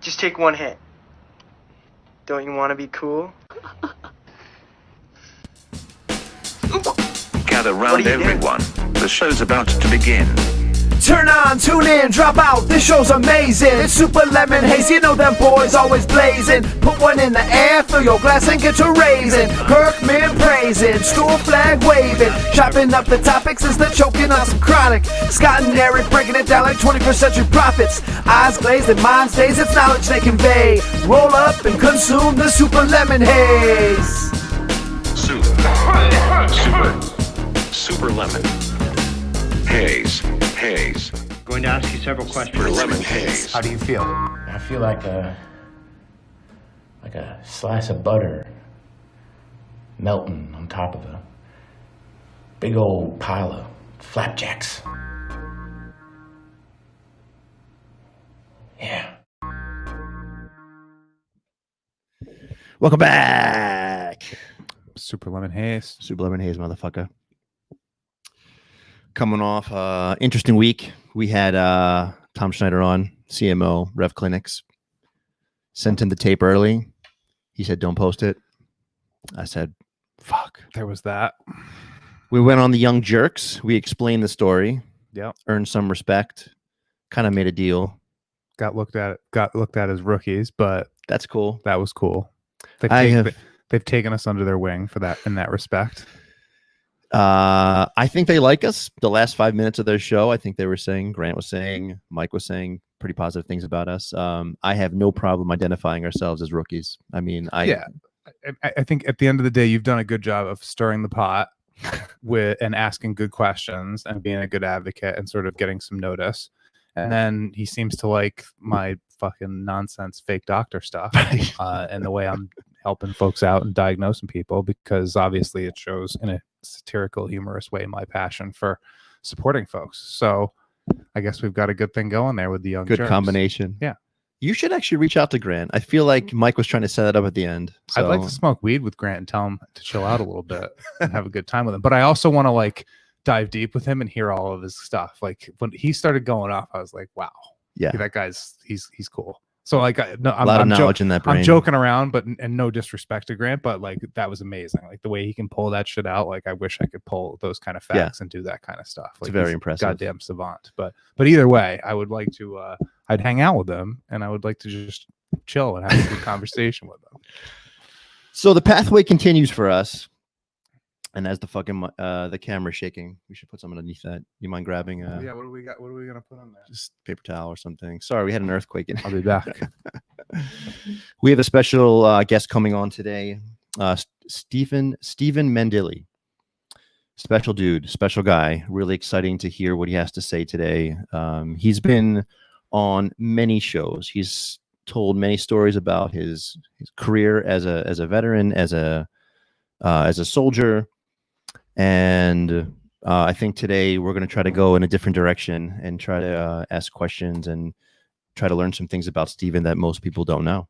Just take one hit. Don't you want to be cool? Gather round everyone. The show's about to begin. Turn on, tune in, drop out, this show's amazing. It's Super Lemon Haze, you know them boys always blazing. Put one in the air, fill your glass and get to raising. Kirkman praising, school flag waving. Chopping up the topics instead of choking on some chronic. Scott and Eric breaking it down like 21st century prophets. Eyes glazed and minds dazed, it's knowledge they convey. Roll up and consume the Super Lemon Haze. Super Lemon Haze. Going to ask you several questions. Super Lemon Haze. How do you feel? I feel like a slice of butter melting on top of a big old pile of flapjacks. Yeah. Welcome back. Super Lemon Haze. Super Lemon Haze, motherfucker. Coming off interesting week. We had Tom Schneider on, CMO, Rev Clinics. Sent him the tape early. He said, don't post it. I said, fuck. There was that. We went on the Young Jerks. We explained the story. Yep. Earned some respect. Kind of made a deal. Got looked at as rookies, but that's cool. That was cool. They've taken us under their wing for that in that respect. I think they like us. The last 5 minutes of their show, I think they were saying, Grant was saying, Mike was saying pretty positive things about us. I have no problem identifying ourselves as rookies. I mean, I think at the end of the day, you've done a good job of stirring the pot and asking good questions and being a good advocate and sort of getting some notice. And then he seems to like my fucking nonsense fake doctor stuff and the way I'm helping folks out and diagnosing people, because obviously it shows in a satirical, humorous way my passion for supporting folks. So I guess we've got a good thing going there with the Young Good Jerks. combination. Yeah. You should actually reach out to Grant. I feel like Mike was trying to set it up at the end. So. I'd like to smoke weed with Grant and tell him to chill out a little bit and have a good time with him. But I also want to like dive deep with him and hear all of his stuff. Like when he started going off, I was like, wow. Yeah. That guy's he's cool. So like a lot of knowledge in that brain. I'm joking around, and no disrespect to Grant, but like that was amazing. Like the way he can pull that shit out. Like I wish I could pull those kind of facts and do that kind of stuff. Like it's very impressive. Goddamn savant. But either way, I would like to. I'd hang out with him, and I would like to just chill and have a good conversation with him. So the pathway continues for us. And as the fucking the camera's shaking, we should put something underneath that. You mind grabbing? Yeah. What do we got? What are we gonna put on there? Just paper towel or something. Sorry, we had an earthquake. I'll be back. We have a special guest coming on today, Stephen Mandile. Special dude, special guy. Really exciting to hear what he has to say today. He's been on many shows. He's told many stories about his career as a veteran, as a soldier. And I think today we're going to try to go in a different direction and try to ask questions and try to learn some things about Stephen that most people don't know.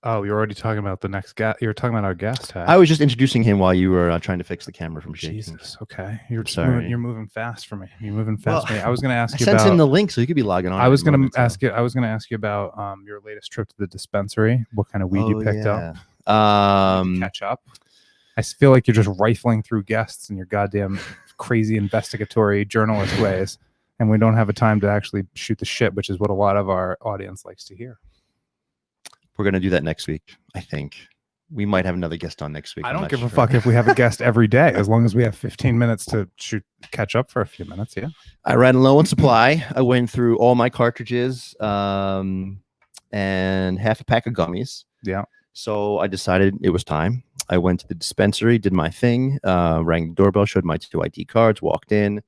Oh, you're already talking about the next guest. You were talking about our guest. Huh? I was just introducing him while you were trying to fix the camera from shaking. Jesus. Okay. You're moving fast for me. You're moving fast for me. I was going to ask you about. I sent him the link so you could be logging on. I was going to ask you about your latest trip to the dispensary. What kind of weed you picked up? Catch up. I feel like you're just rifling through guests in your goddamn crazy investigatory journalist ways, and we don't have a time to actually shoot the shit, which is what a lot of our audience likes to hear. We're going to do that next week, I think. We might have another guest on next week. I don't give a fuck if we have a guest every day, as long as we have 15 minutes to catch up for a few minutes, yeah? I ran low on supply. I went through all my cartridges and half a pack of gummies. Yeah. So I decided it was time. I went to the dispensary, did my thing, rang the doorbell, showed my 2 ID cards, walked in. A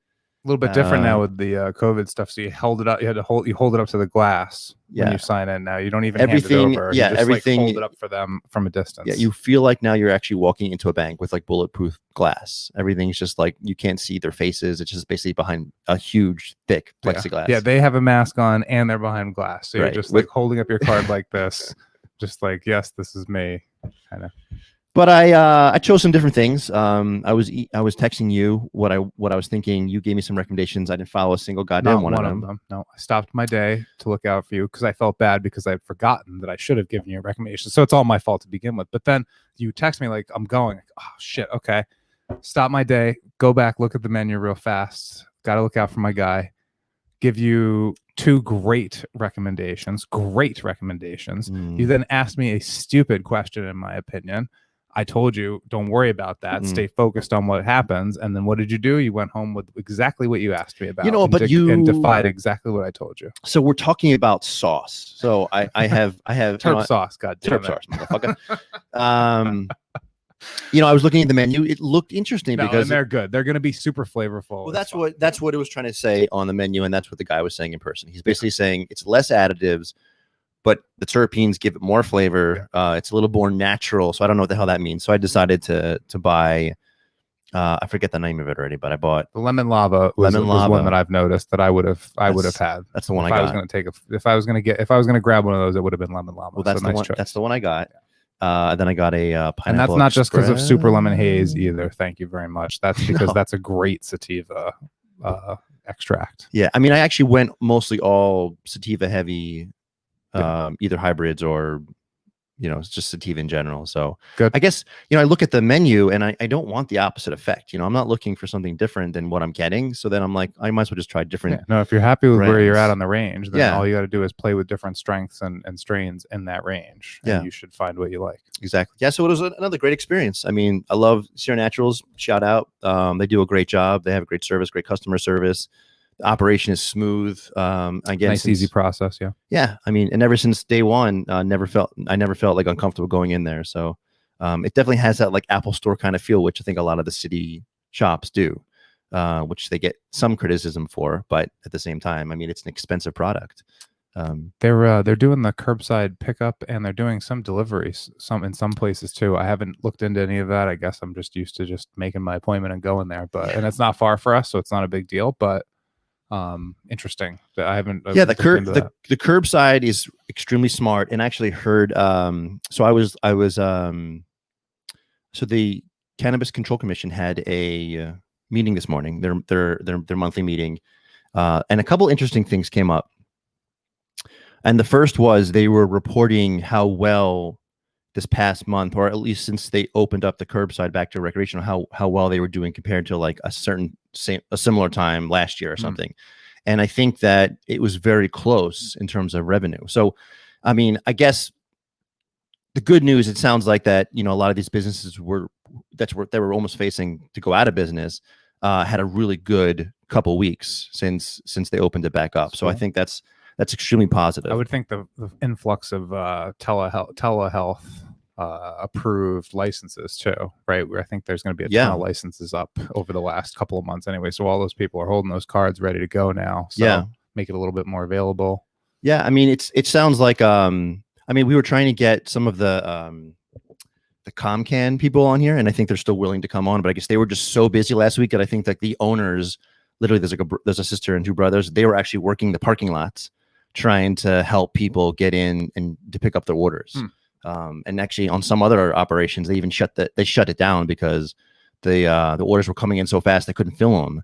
little bit different now with the COVID stuff. So you held it up. You had to hold it up to the glass when you sign in. Now you don't even hand it over. Yeah, you just, everything. Hold it up for them from a distance. Yeah, you feel like now you're actually walking into a bank with like bulletproof glass. Everything's just like you can't see their faces. It's just basically behind a huge, thick plexiglass. Yeah, they have a mask on and they're behind glass. So you're just like holding up your card like this, just like, yes, this is me, kind of. But I chose some different things. I was texting you what I was thinking. You gave me some recommendations. I didn't follow a single goddamn Not one of them. No, I stopped my day to look out for you because I felt bad because I'd forgotten that I should have given you a recommendation. So it's all my fault to begin with. But then you text me like, I'm going. Oh shit. Okay. Stop my day. Go back. Look at the menu real fast. Got to look out for my guy. Give you two great recommendations. You then asked me a stupid question, in my opinion. I told you, don't worry about that. Stay focused on what happens. And then what did you do? You went home with exactly what you asked me about. And defied exactly what I told you. So we're talking about sauce. So I have Turp sauce. God damn Turp sauce, motherfucker. I was looking at the menu. It looked interesting because and they're good. They're going to be super flavorful. Well, that's what it was trying to say on the menu, and that's what the guy was saying in person. He's basically saying it's less additives, but the terpenes give it more flavor. It's a little more natural. So I don't know what the hell that means. So I decided to buy. I forget the name of it already, but I bought the lemon lava. Was one that I've noticed that I would have had. That's the one I got. If I was going to grab one of those, it would have been lemon lava. Well, that's the one. That's the one I got. Then I got a pineapple. And that's not just because of Super Lemon Haze either. Thank you very much. That's because that's a great sativa extract. Yeah, I mean, I actually went mostly all sativa heavy. Either hybrids or it's just sativa in general. So good. I guess I look at the menu and I don't want the opposite effect. I'm not looking for something different than what I'm getting. So then I'm like, I might as well just try different. No, if you're happy with where you're at on the range, then Yeah. all you got to do is play with different strengths and strains in that range. And you should find what you like. Exactly. Yeah. So it was another great experience. I mean, I love Sierra Naturals. Shout out. They do a great job. They have great service, great customer service. The operation is smooth. Nice, easy process. Yeah. Yeah. I mean, and ever since day one, I never felt like uncomfortable going in there. So it definitely has that like Apple Store kind of feel, which I think a lot of the city shops do, which they get some criticism for. But at the same time, I mean, it's an expensive product. They're doing the curbside pickup and they're doing some deliveries, in some places too. I haven't looked into any of that. I guess I'm just used to just making my appointment and going there. And it's not far for us, so it's not a big deal. But interesting. I've the curbside is extremely smart, and I actually heard so the Cannabis Control Commission had a meeting this morning, their monthly meeting, and a couple interesting things came up. And the first was they were reporting how well this past month, or at least since they opened up the curbside back to recreational, how well they were doing compared to like a similar time last year or something. And I think that it was very close in terms of revenue. So, I mean, I guess the good news, it sounds like that, a lot of these businesses they were almost facing to go out of business, had a really good couple weeks since they opened it back up. So I think that's extremely positive. I would think the influx of telehealth approved licenses too, right? Where I think there's going to be a ton of licenses up over the last couple of months anyway. So all those people are holding those cards ready to go now. So make it a little bit more available. Yeah, I mean, it sounds like we were trying to get some of the ComCan people on here, and I think they're still willing to come on, but I guess they were just so busy last week that I think like the owners, literally there's a sister and two brothers, they were actually working the parking lots trying to help people get in and to pick up their orders. And actually on some other operations, they even shut it down because the orders were coming in so fast they couldn't fill them.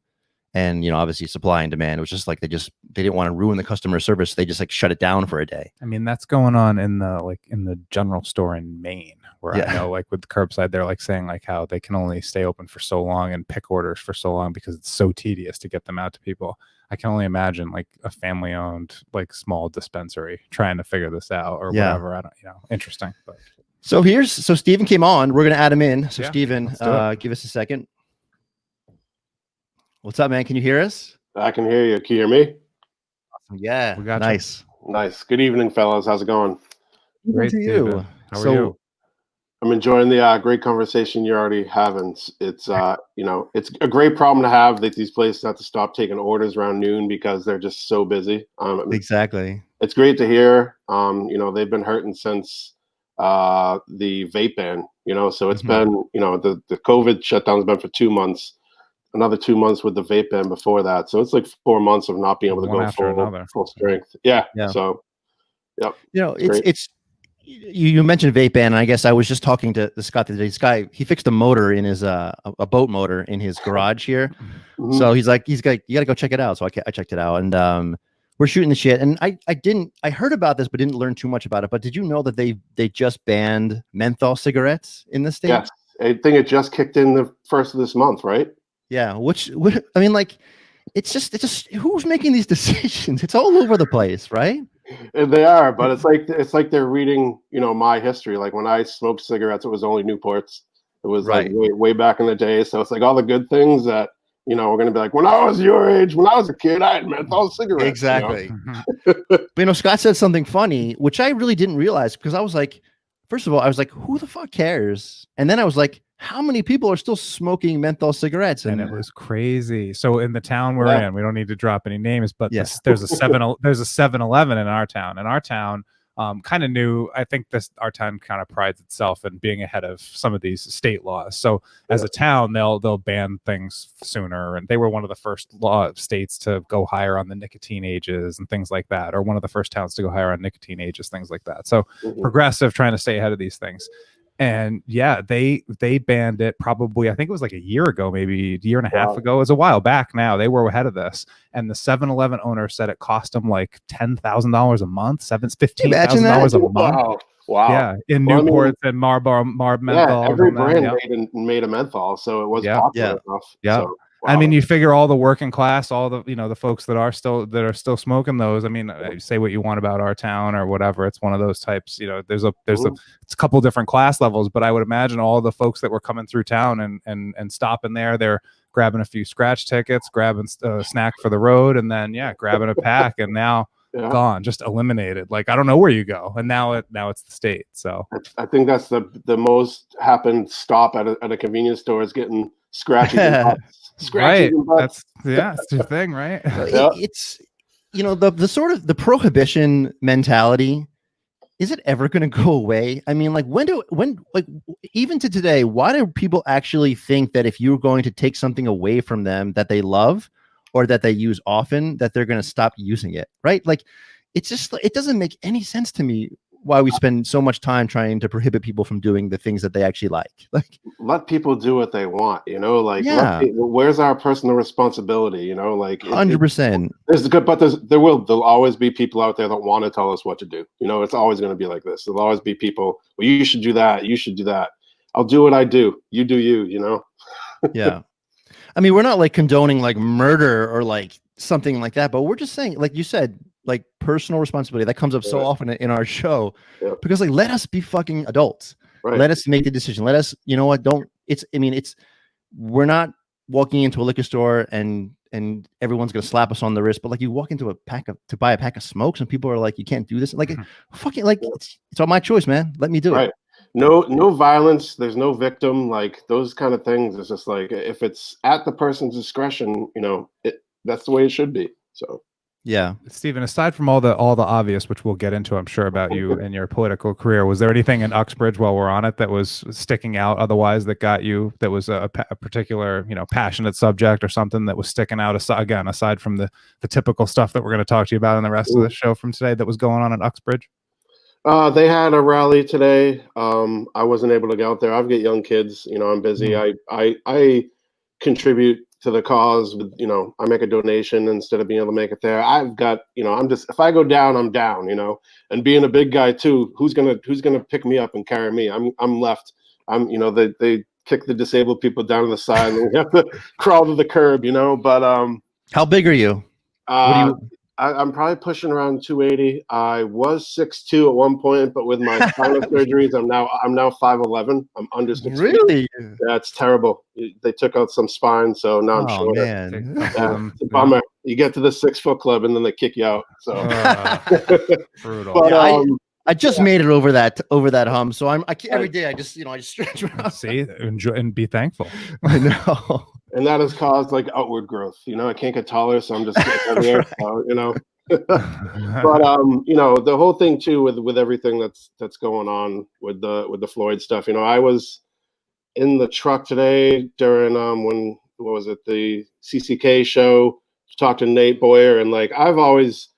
And obviously supply and demand, it was just like they didn't want to ruin the customer service. They just like shut it down for a day. I mean, that's going on in the general store in Maine, where I know like with the curbside, they're like saying like how they can only stay open for so long and pick orders for so long because it's so tedious to get them out to people. I can only imagine like a family owned like small dispensary trying to figure this out or whatever. I don't, interesting. But so Steven came on. We're gonna add him in. So Steven, give us a second. What's up, man? Can you hear us? I can hear you. Can you hear me? Awesome. Yeah. We got nice. You. Nice. Good evening, fellas. How's it going? Great to you. How are you? I'm enjoying the great conversation you're already having. It's it's a great problem to have that these places have to stop taking orders around noon because they're just so busy. Exactly. It's great to hear. They've been hurting since the vape ban. So it's been the COVID shutdown's been for 2 months. Another 2 months with the vape ban before that. So it's like 4 months of not being able to go full strength. Yeah. So, yep. It's you mentioned vape ban, and I guess I was just talking to the Scott today. This guy, he fixed a motor in his a boat motor in his garage here. Mhm. So he's like, you got to go check it out. So I checked it out, and we're shooting the shit. And I heard about this, but didn't learn too much about it. But did you know that they just banned menthol cigarettes in the state? Yes, I think it just kicked in the first of this month, right? Yeah. I mean, like, it's just who's making these decisions? It's all over the place, right? And they are, but it's like they're reading, my history. Like when I smoked cigarettes, it was only Newports. It was like Right. way back in the day. So it's like all the good things that we're gonna be like, when I was your age, when I was a kid, I had menthol cigarettes. Exactly. But Scott said something funny, which I really didn't realize, because I was like, first of all, I was like, who the fuck cares? And then I was like, how many people are still smoking menthol cigarettes? And it was crazy. So in the town we're in, we don't need to drop any names, but Yes. there's a 7-Eleven in our town. And our town kind of new. I think our town kind of prides itself in being ahead of some of these state laws. So as a town, they'll ban things sooner. And they were one of the first states to go higher on the nicotine ages and things like that, or one of the first towns to go higher on nicotine ages, things like that. So progressive, trying to stay ahead of these things. And yeah, they banned it probably, I think it was like a year ago, maybe a year and a half ago. It was a while back now. They were ahead of this. And the 7-Eleven owner said it cost them like $10,000 a month, $15,000 a month. Wow. Yeah, in Newports and Marlboro, menthol. Yeah, every brand made a menthol, so it was popular enough. Yeah. So, I mean, you figure all the working class, all the the folks that are still smoking those. I mean, say what you want about our town or whatever. It's one of those types. There's it's a couple different class levels, but I would imagine all the folks that were coming through town and stopping there, they're grabbing a few scratch tickets, grabbing a snack for the road, and then grabbing a pack, and now gone, just eliminated. Like I don't know where you go, and now it's the state. So I think that's the most happened stop at a convenience store is getting scratches. Right. That's it's the thing, right? It's the sort of the prohibition mentality. Is it ever going to go away? I mean, like when even to today, why do people actually think that if you're going to take something away from them that they love or that they use often, that they're going to stop using it? Right? Like it's just, it doesn't make any sense to me why we spend so much time trying to prohibit people from doing the things that they actually like. Like, let people do what they want, where's our personal responsibility, like 100%. There's good, but there'll always be people out there that want to tell us what to do. It's always going to be like this. There'll always be people, well, you should do that. You should do that. I'll do what I do. You do you, Yeah. I mean, we're not like condoning like murder or like something like that, but we're just saying, like you said, like personal responsibility that comes up so often in our show, because like, let us be fucking adults. Right. Let us make the decision. Let us, we're not walking into a liquor store and everyone's going to slap us on the wrist, but like you walk into to buy a pack of smokes and people are like, you can't do this. Like fucking like, it's all my choice, man. Let me do it. No violence. There's no victim, like those kind of things. It's just like, if it's at the person's discretion, that's the way it should be. So. Yeah, Stephen, aside from all the obvious, which we'll get into, I'm sure, about you and your political career, was there anything in Uxbridge while we're on it that was sticking out otherwise that got you, that was a particular, passionate subject or something that was sticking out aside from the typical stuff that we're going to talk to you about in the rest of the show from today that was going on in Uxbridge? They had a rally today. I wasn't able to get out there. I've got young kids, I'm busy. I contribute to the cause with, I make a donation instead of being able to make it there. I've got, if I go down, I'm down, and being a big guy too, who's going to pick me up and carry me? I'm left. They kick the disabled people down to the side and we have to crawl to the curb, but, how big are you? I'm probably pushing around 280. I was 6'2" at one point, but with my spinal surgeries, I'm now 5'11". I'm under 6 feet. Really? That's terrible. They took out some spine, so now I'm shorter. Man. It's a bummer. You get to the 6 foot club and then they kick you out. So brutal. But, I just made it over that hump. So every day I just stretch around. See, enjoy and be thankful. I know. And that has caused like outward growth. I can't get taller, so I'm just getting there. So, but the whole thing too with everything that's going on with the Floyd stuff. I was in the truck today during the CCK show, talked to Nate Boyer, and like I've always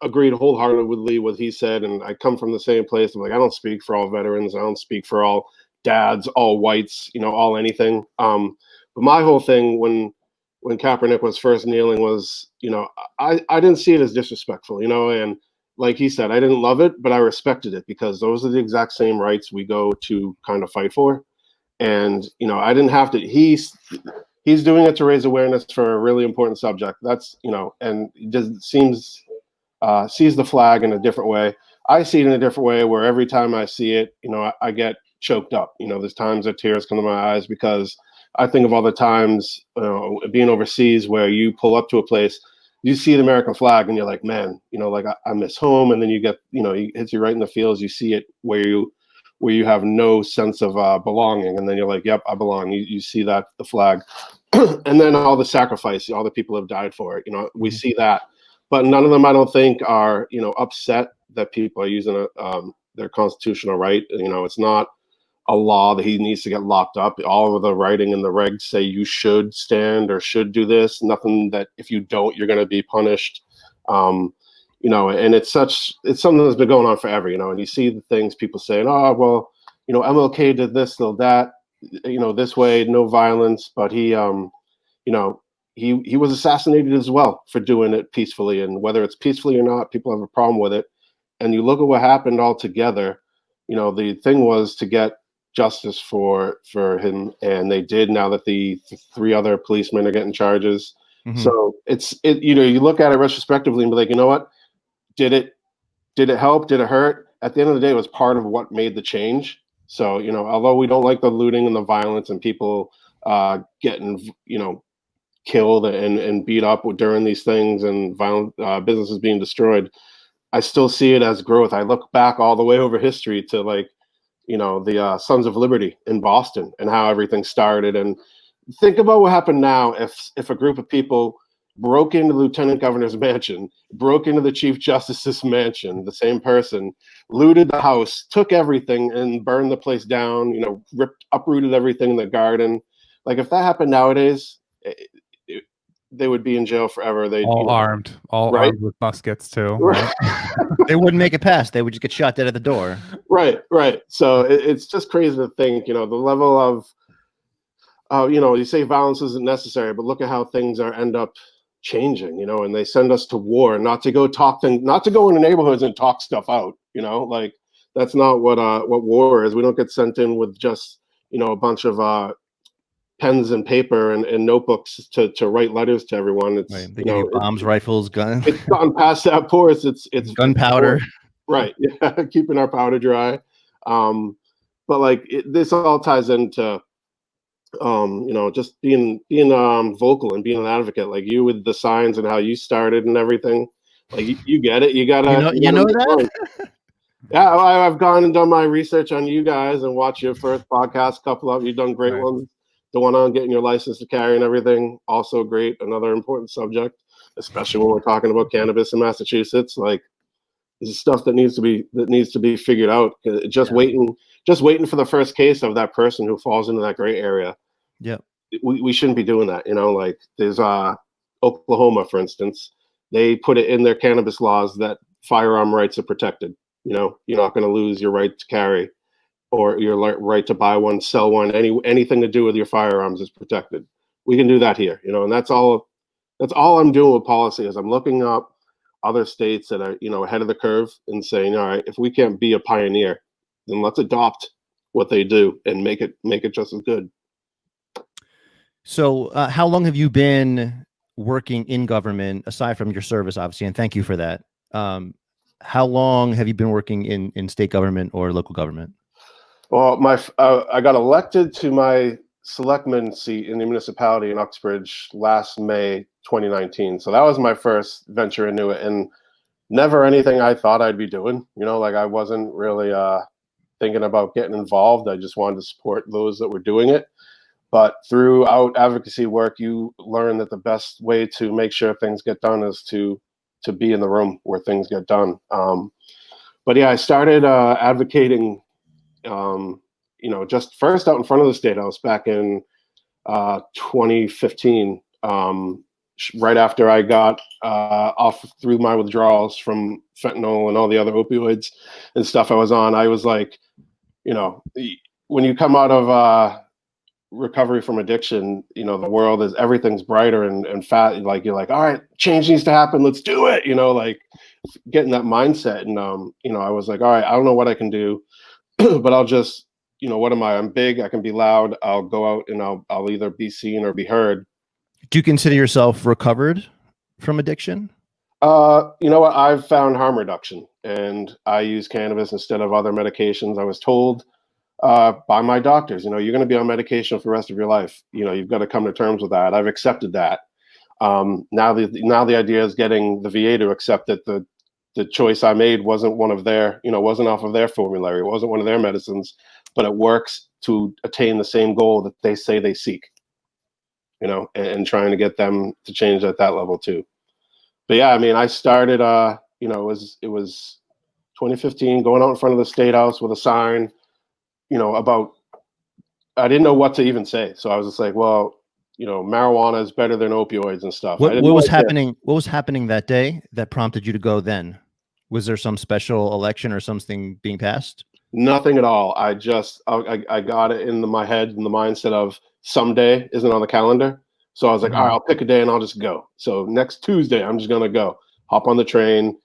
agreed wholeheartedly with what he said, and I come from the same place. I'm like, I don't speak for all veterans. I don't speak for all dads, all whites, all anything. But my whole thing when Kaepernick was first kneeling was, I didn't see it as disrespectful, and like he said, I didn't love it, but I respected it because those are the exact same rights we go to kind of fight for. And, I didn't have to, he's doing it to raise awareness for a really important subject. That's, and he just seems, sees the flag in a different way. I see it in a different way where every time I see it, I get choked up. There's times that tears come to my eyes because I think of all the times being overseas where you pull up to a place, you see the American flag and you're like, man, like I miss home. And then you get, it hits you right in the feels. You see it where you have no sense of belonging. And then you're like, yep, I belong. You see that, the flag. And then all the sacrifice, all the people have died for it. We see that. But none of them, I don't think, are, upset that people are using their constitutional right. It's not a law that he needs to get locked up. All of the writing in the regs say you should stand or should do this. Nothing that if you don't, you're going to be punished. And it's something that's been going on forever, and you see the things people saying, oh, well, MLK did this, did that, this way, no violence. But he was assassinated as well for doing it peacefully. And whether it's peacefully or not, people have a problem with it. And you look at what happened altogether, the thing was to get justice for him, and they did. Now that the 3 other policemen are getting charges. So you look at it retrospectively and be like, you know what, did it help, did it hurt? At the end of the day, it was part of what made the change. So although we don't like the looting and the violence and people getting killed and beat up during these things and violent businesses being destroyed, I still see it as growth. I look back all the way over history to the Sons of Liberty in Boston and how everything started. And think about what happened now if a group of people broke into the lieutenant governor's mansion, broke into the chief justice's mansion, the same person, looted the house, took everything and burned the place down, uprooted everything in the garden. Like if that happened nowadays, they would be in jail forever. They armed with muskets too. Right? They wouldn't make it past. They would just get shot dead at the door. Right. So it's just crazy to think, the level of, you say violence isn't necessary, but look at how things end up changing, and they send us to war, not to go into neighborhoods and talk stuff out, like that's not what war is. We don't get sent in with just, a bunch of pens and paper and notebooks to write letters to everyone. It's right. They give you bombs, rifles, guns. It's gotten past that point. It's gunpowder. Right. Yeah. Keeping our powder dry. But this all ties into just being vocal and being an advocate, like you with the signs and how you started and everything. Like you get it. You gotta you know that. Yeah, I've gone and done my research on you guys and watched your first podcast. Couple of you've done great ones. The one on getting your license to carry and everything, also great. Another important subject, especially when we're talking about cannabis in Massachusetts. Like this is stuff that needs to be figured out. Just waiting for the first case of that person who falls into that gray area. Yeah, we shouldn't be doing that. Like there's Oklahoma, for instance, they put it in their cannabis laws that firearm rights are protected. You're not going to lose your right to carry or your right to buy one, sell one. Anything to do with your firearms is protected. We can do that here, and that's all I'm doing with policy is I'm looking up other states that are, ahead of the curve and saying, all right, if we can't be a pioneer, then let's adopt what they do and make it just as good. So how long have you been working in government aside from your service, obviously, and thank you for that. How long have you been working in state government or local government? Well, I got elected to my selectman seat in the municipality in Uxbridge last May 2019. So that was my first venture into it, and never anything I thought I'd be doing. I wasn't really thinking about getting involved. I just wanted to support those that were doing it. But throughout advocacy work, you learn that the best way to make sure things get done is to be in the room where things get done. But yeah, I started advocating just first out in front of the state house back in 2015. right after I got off through my withdrawals from fentanyl and all the other opioids and stuff I was on, I was like, you know, when you come out of recovery from addiction, you know, the world is, everything's brighter and fat. Like, you're like, all right, change needs to happen. Let's do it. You know, like getting that mindset. And, you know, I was like, all right, I don't know what I can do, but I'll just, you know, what am I? I'm big. I can be loud. I'll go out and I'll either be seen or be heard. Do you consider yourself recovered from addiction? You know what? I've found harm reduction, and I use cannabis instead of other medications. I was told by my doctors, you know, you're going to be on medication for the rest of your life. You know, you've got to come to terms with that. I've accepted that. Now the idea is getting the VA to accept that the choice I made wasn't one of their, you know, wasn't off of their formulary. It wasn't one of their medicines, but it works to attain the same goal that they say they seek. You know, and trying to get them to change at that level too. But yeah, I mean, I started, you know, it was 2015, going out in front of the State House with a sign, you know, about, I didn't know what to even say. So I was just like, well, you know, marijuana is better than opioids and stuff. What was happening? What was happening that day that prompted you to go then? Was there some special election or something being passed? Nothing at all. I just, I got it in my head, in the mindset of someday isn't on the calendar. So I was like, all right, I'll pick a day and I'll just go. So next Tuesday, I'm just going to go. Hop on the train,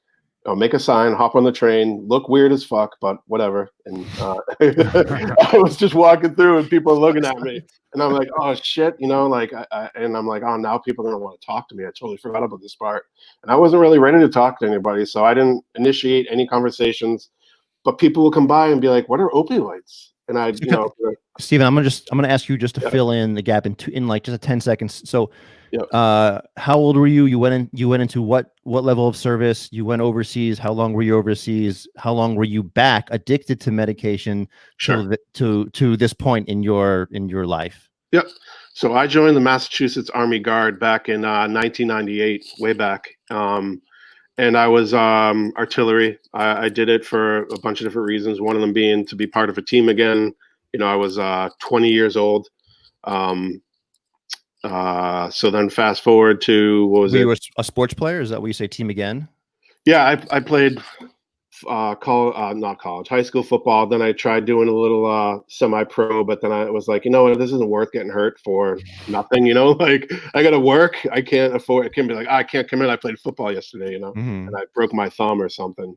I'll make a sign, hop on the train, look weird as fuck, but whatever. And I was just walking through and people are looking at me. And I'm like, oh shit, you know, like, and I'm like, oh, now people are going to want to talk to me. I totally forgot about this part. And I wasn't really ready to talk to anybody. So I didn't initiate any conversations. But people will come by and be like, "What are opioids?" And I, you know, Steven, I'm gonna ask you just to fill in the gap in like just 10 seconds. So, how old were you? You went into what level of service? You went overseas. How long were you overseas? How long were you back addicted to medication to this point in your life? Yep. So I joined the Massachusetts Army Guard back in 1998, way back. And I was artillery. I did it for a bunch of different reasons. One of them being to be part of a team again. You know, I was 20 years old. So then fast forward to, what was it? Were you a sports player? Is that what you say, team again? Yeah, I played not college, high school football. Then I tried doing a little semi-pro, but then I was like, you know what, this isn't worth getting hurt for nothing. You know, like I got to work. I can't afford. It can be like, I can't commit. I played football yesterday, you know, and I broke my thumb or something.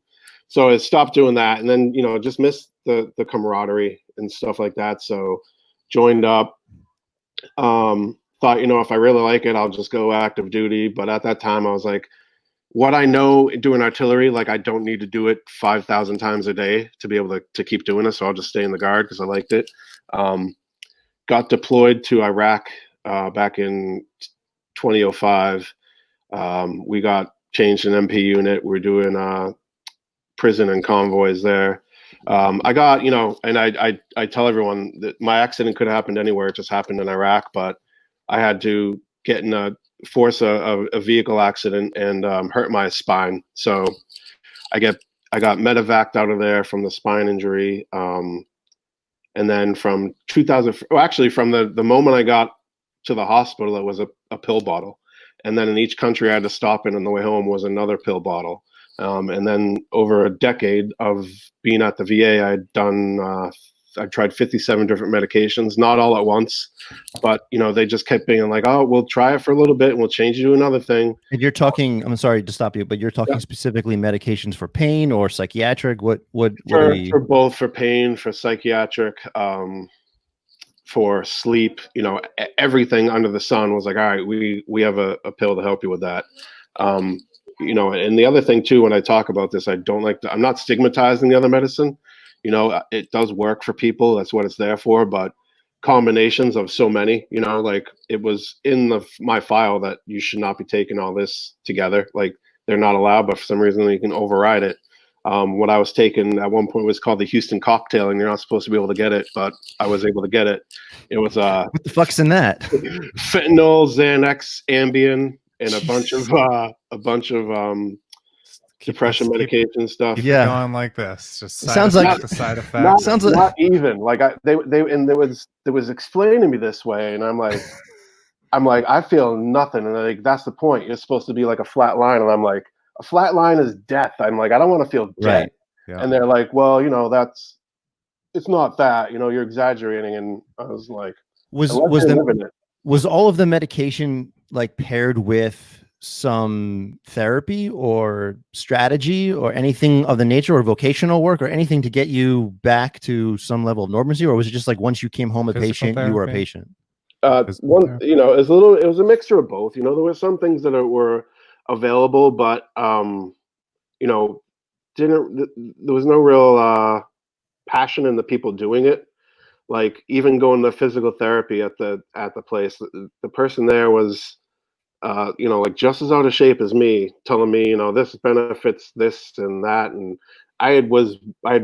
So I stopped doing that, and then, you know, just missed the camaraderie and stuff like that. So joined up. Thought, you know, if I really like it, I'll just go active duty. But at that time, I was like, what I know doing artillery, like I don't need to do it 5,000 times a day to be able to keep doing it. So I'll just stay in the Guard because I liked it. Got deployed to Iraq back in 2005. We got changed an MP unit. We're doing prison and convoys there. I got, you know, and I tell everyone that my accident could have happened anywhere. It just happened in Iraq, but I had to get in a vehicle accident and hurt my spine. So I got medevaced out of there from the spine injury. And then from 2000, actually from the moment I got to the hospital, it was a pill bottle. And then in each country I had to stop in on the way home was another pill bottle. And then over a decade of being at the VA, I tried 57 different medications, not all at once, but, you know, they just kept being like, oh, we'll try it for a little bit and we'll change you to another thing. And you're talking, I'm sorry to stop you, but you're talking specifically medications for pain or psychiatric? What for both, for pain, for psychiatric, for sleep, you know, everything under the sun was like, all right, we have a pill to help you with that. You know, and the other thing too, when I talk about this, I'm not stigmatizing the other medicine. You know, it does work for people. That's what it's there for. But combinations of so many, you know, like it was in my file that you should not be taking all this together. Like they're not allowed, but for some reason you can override it. What I was taking at one point was called the Houston cocktail, and you're not supposed to be able to get it, but I was able to get it. It was what the fuck's in that? Fentanyl, Xanax, Ambien, and a bunch of depression medication stuff. Yeah, going like this. Just sounds like the side effects. Sounds not even like there was explaining to me this way, and I'm like, I'm like, I feel nothing. And like, that's the point. You're supposed to be like a flat line. And I'm like, a flat line is death. I'm like, I don't want to feel dead. Right. Yeah. And they're like, well, it's not that, you're exaggerating. And I was like, Was all of the medication like paired with some therapy or strategy or anything of the nature, or vocational work or anything to get you back to some level of normalcy? Or was it just like once you came home a patient, you were a patient? it was a mixture of both. There were some things that were available, but there was no real passion in the people doing it. Like even going to physical therapy at the place, the person there was like just as out of shape as me, telling me this benefits this and that. And I had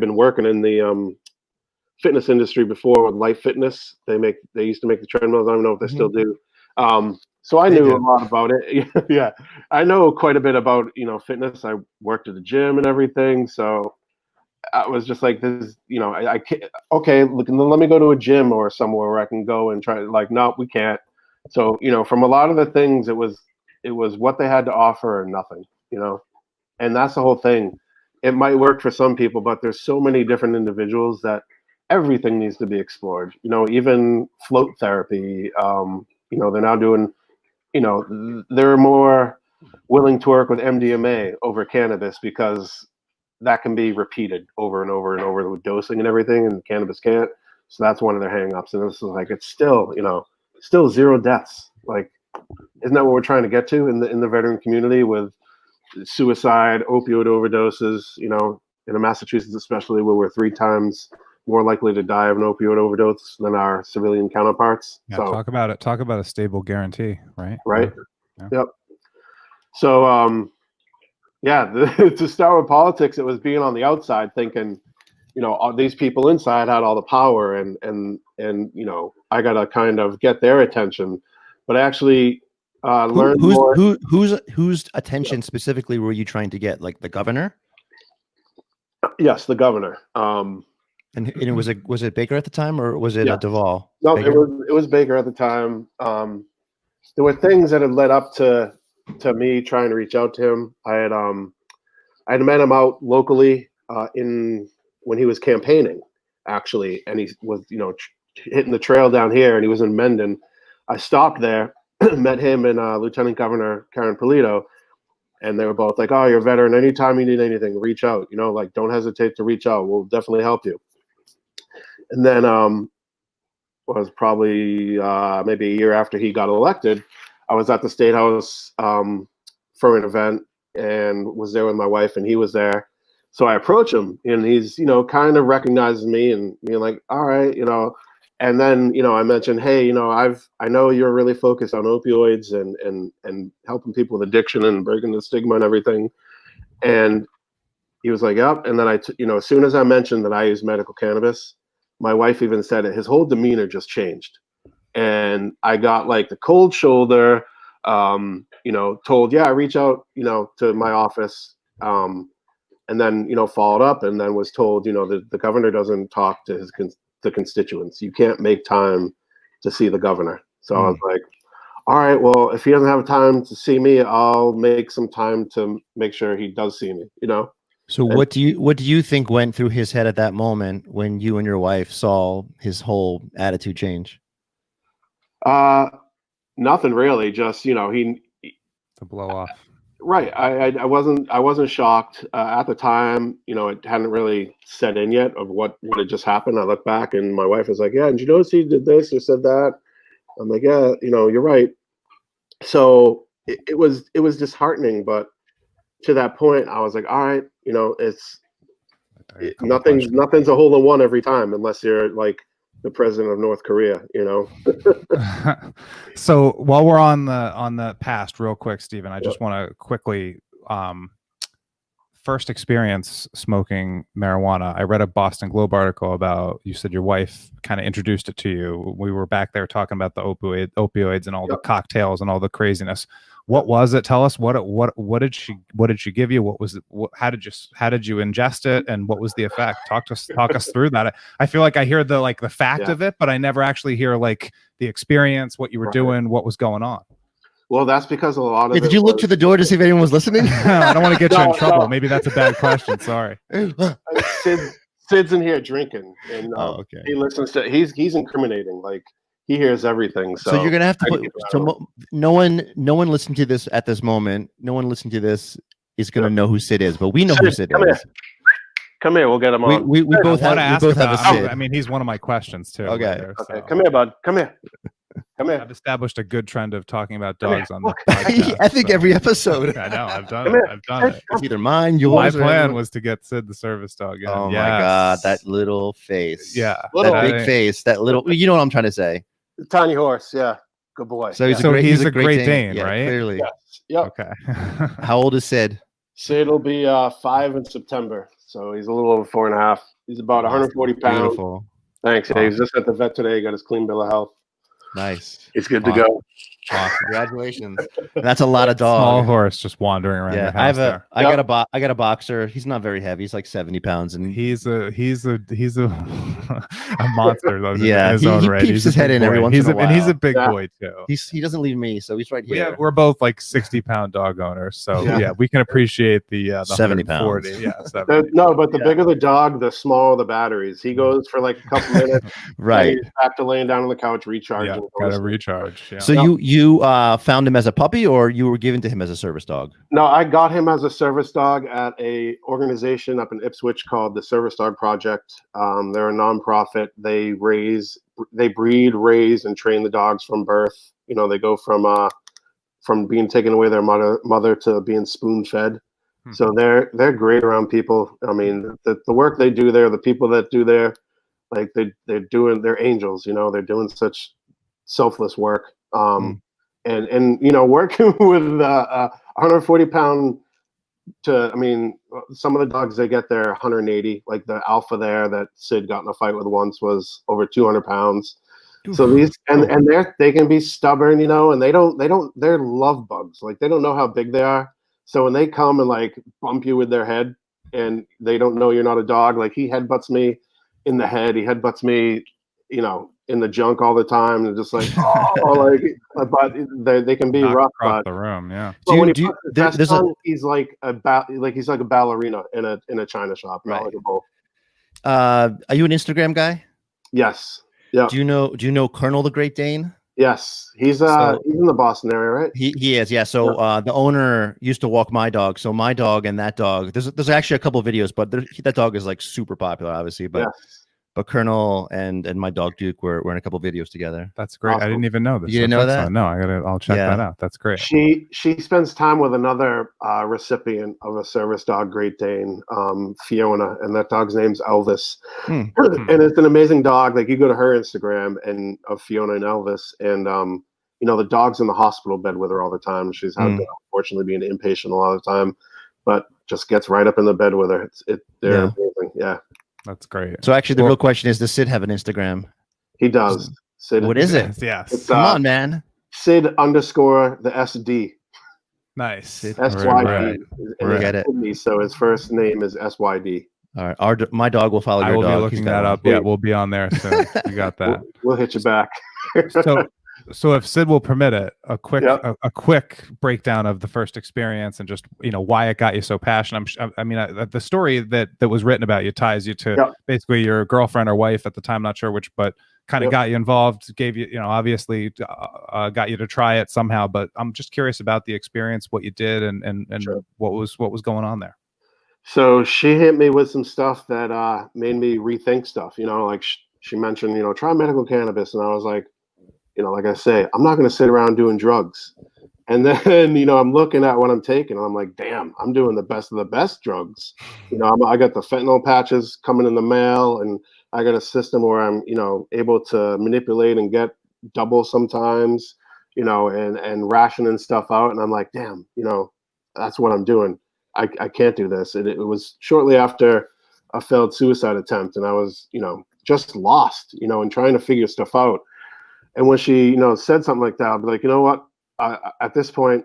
been working in the fitness industry before with Life Fitness. They used to make the treadmills. I don't know if they still do. So I knew a lot about it. Yeah, I know quite a bit about fitness. I worked at the gym and everything. So I was just like, this, I can't. Okay, look, let me go to a gym or somewhere where I can go and try. Like, no, we can't. So from a lot of the things, it was what they had to offer or nothing. And that's the whole thing. It might work for some people, but there's so many different individuals that everything needs to be explored. Even float therapy. They're now doing. They're more willing to work with MDMA over cannabis because that can be repeated over and over and over with dosing and everything, and cannabis can't. So that's one of their hang-ups. And this is like, it's still, still zero deaths. Like, isn't that what we're trying to get to in the veteran community with suicide, opioid overdoses, in Massachusetts especially, where we're 3 times more likely to die of an opioid overdose than our civilian counterparts. Yeah, so talk about it. Talk about a stable guarantee, right? Right. Yeah. Yep. So, to start with politics, it was being on the outside thinking, all these people inside had all the power and I got to kind of get their attention. But I actually learned more. Whose attention specifically were you trying to get? Like the governor? Yes, the governor. And it was it Baker at the time, or was it Duvall? No, Baker? it was Baker at the time. There were things that had led up to me trying to reach out to him. I had met him out locally when he was campaigning, actually, and he was hitting the trail down here, and he was in Mendon. I stopped there, met him and Lieutenant Governor Karen Polito, and they were both like, "Oh, you're a veteran. Anytime you need anything, reach out. Like don't hesitate to reach out. We'll definitely help you." And then was probably maybe a year after he got elected, I was at the State House for an event and was there with my wife, and he was there. So I approach him, and he's kind of recognizes me and being like, "All right, And then I mentioned, "Hey, I know you're really focused on opioids and helping people with addiction and breaking the stigma and everything." And he was like, "Yep." And then as soon as I mentioned that I use medical cannabis, my wife even said it. His whole demeanor just changed, and I got like the cold shoulder. Told, "Yeah, reach out, to my office." And then followed up, and then was told, the governor doesn't talk to the constituents. You can't make time to see the governor. So I was like, all right, well, if he doesn't have time to see me, I'll make some time to make sure he does see me. So what do you think went through his head at that moment when you and your wife saw his whole attitude change? Nothing really. Just he to blow off. Right. I wasn't shocked at the time. It hadn't really set in yet of what had just happened. I look back and my wife was like, "Yeah, did you notice he did this or said that?" I'm like, "Yeah, you're right." So it was disheartening, but to that point, I was like, "All right, nothing's a hole in one every time unless you're like the president of North Korea, So while we're on the past real quick, Stephen, I just want to quickly first experience smoking marijuana. I read a Boston Globe article about, you said your wife kind of introduced it to you. We were back there talking about the opioids and all the cocktails and all the craziness. What was it? Tell us what did she give you? What was it? How did you ingest it, and what was the effect? Talk us through that. I feel like I hear the fact of it, but I never actually hear like the experience, what you were doing, what was going on. Well, that's because a lot of Did you look to the door to see if anyone was listening? I don't want to get you in trouble. Maybe that's a bad question. Sorry. Sid's in here drinking, and okay. he listens to. He's incriminating. Like he hears everything. So you're gonna have to put. No one listening to this at this moment. No one listening to this is gonna know who Sid is, but we know who Sid is. Come here. We'll get him on. We both have a Sid. I mean, he's one of my questions too. Okay. Later, okay. So. Come here, bud. Come here. Come here. I've established a good trend of talking about dogs on the podcast. I think every episode. I know. I've done it. It's either mine, yours. My plan was to get Sid the service dog. Oh my God, that little face. Yeah, that big face. That little. You know what I'm trying to say. Tiny horse. Yeah, good boy. So he's a Great Dane, yeah, right? Clearly. Yes. Yep. Okay. How old is Sid? Sid will be 5 in September, so he's a little over 4.5. He's about 140 pounds. Beautiful. Thanks. Yeah, he was just at the vet today. He got his clean bill of health. Nice. He's good to go. Awesome. Congratulations. That's a lot of dogs. Small horse just wandering around. Yeah, the house I got a boxer. He's not very heavy. He's like 70 pounds, and he's a a monster. Though, yeah, in his own right. Peeps his head in every once in a while. And he's a big boy too. He doesn't leave me, so he's right here. We're both like 60-pound dog owners, so yeah, we can appreciate the 70 pounds. Yeah, 70. No, but the bigger the dog, the smaller the batteries. He goes for like a couple minutes, right? After laying down on the couch, recharging. Yeah, gotta recharge. Yeah. So you found him as a puppy, or you were given to him as a service dog? No, I got him as a service dog at a organization up in Ipswich called the Service Dog Project. They're a nonprofit. They breed, raise, and train the dogs from birth. You know, they go from being taken away their mother to being spoon fed. So they're great around people. I mean, the work they do there, the people that do there, like they're angels. You know, they're doing such selfless work. And you know, working with 140 pound I mean, some of the dogs they get there 180. Like the alpha there that Sid got in a fight with once was over 200 pounds. So these and they can be stubborn, you know, and they're love bugs. Like they don't know how big they are. So when they come and like bump you with their head and they don't know you're not a dog, like he headbutts me in the head, he headbutts me, you know, in the junk all the time, and just like, but they can be rough. Across the room, yeah. He's like a ballerina in a china shop, not like a bull. Are you an Instagram guy? Yes. Yeah. Do you know Colonel the Great Dane? Yes, he's in the Boston area, right? He is, yeah. So the owner used to walk my dog. So my dog and that dog. There's actually a couple of videos, but that dog is like super popular, obviously. But But Colonel and my dog Duke were in a couple videos together. That's great. Awesome. I didn't even know this. You didn't know that? So. No, I'll check that out. That's great. She spends time with another recipient of a service dog Great Dane, Fiona, and that dog's name's Elvis. And it's an amazing dog. Like you go to her Instagram and of Fiona and Elvis, and you know, the dog's in the hospital bed with her all the time. She's had to, unfortunately, being inpatient a lot of the time, but just gets right up in the bed with her. They're amazing. Yeah. That's great. So actually, the real question is: does Sid have an Instagram? He does. Sid. What is it? Yes. Come on, man. Sid _ the SD. Nice. SYD. Right. Get it. So his first name is SYD. All right. My dog will follow your dog. I will be looking that up. Yeah, we'll be on there soon. You got that. We'll hit you back. So if Sid will permit it, a quick breakdown of the first experience and just, you know, why it got you so passionate. I mean, the story that was written about you ties you to basically your girlfriend or wife at the time, not sure which, but kind of got you involved, gave you, you know, obviously got you to try it somehow. But I'm just curious about the experience, what you did, and what was going on there. So she hit me with some stuff that made me rethink stuff. You know, like she mentioned, you know, try medical cannabis, and I was like, you know, like I say, I'm not going to sit around doing drugs. And then, you know, I'm looking at what I'm taking, and I'm like, damn, I'm doing the best of the best drugs. You know, I got the fentanyl patches coming in the mail, and I got a system where I'm, you know, able to manipulate and get double sometimes, you know, and rationing stuff out. And I'm like, damn, you know, that's what I'm doing. I can't do this. And it was shortly after a failed suicide attempt, and I was, you know, just lost, you know, and trying to figure stuff out. And when she, you know, said something like that, I'll be like, you know what? at this point,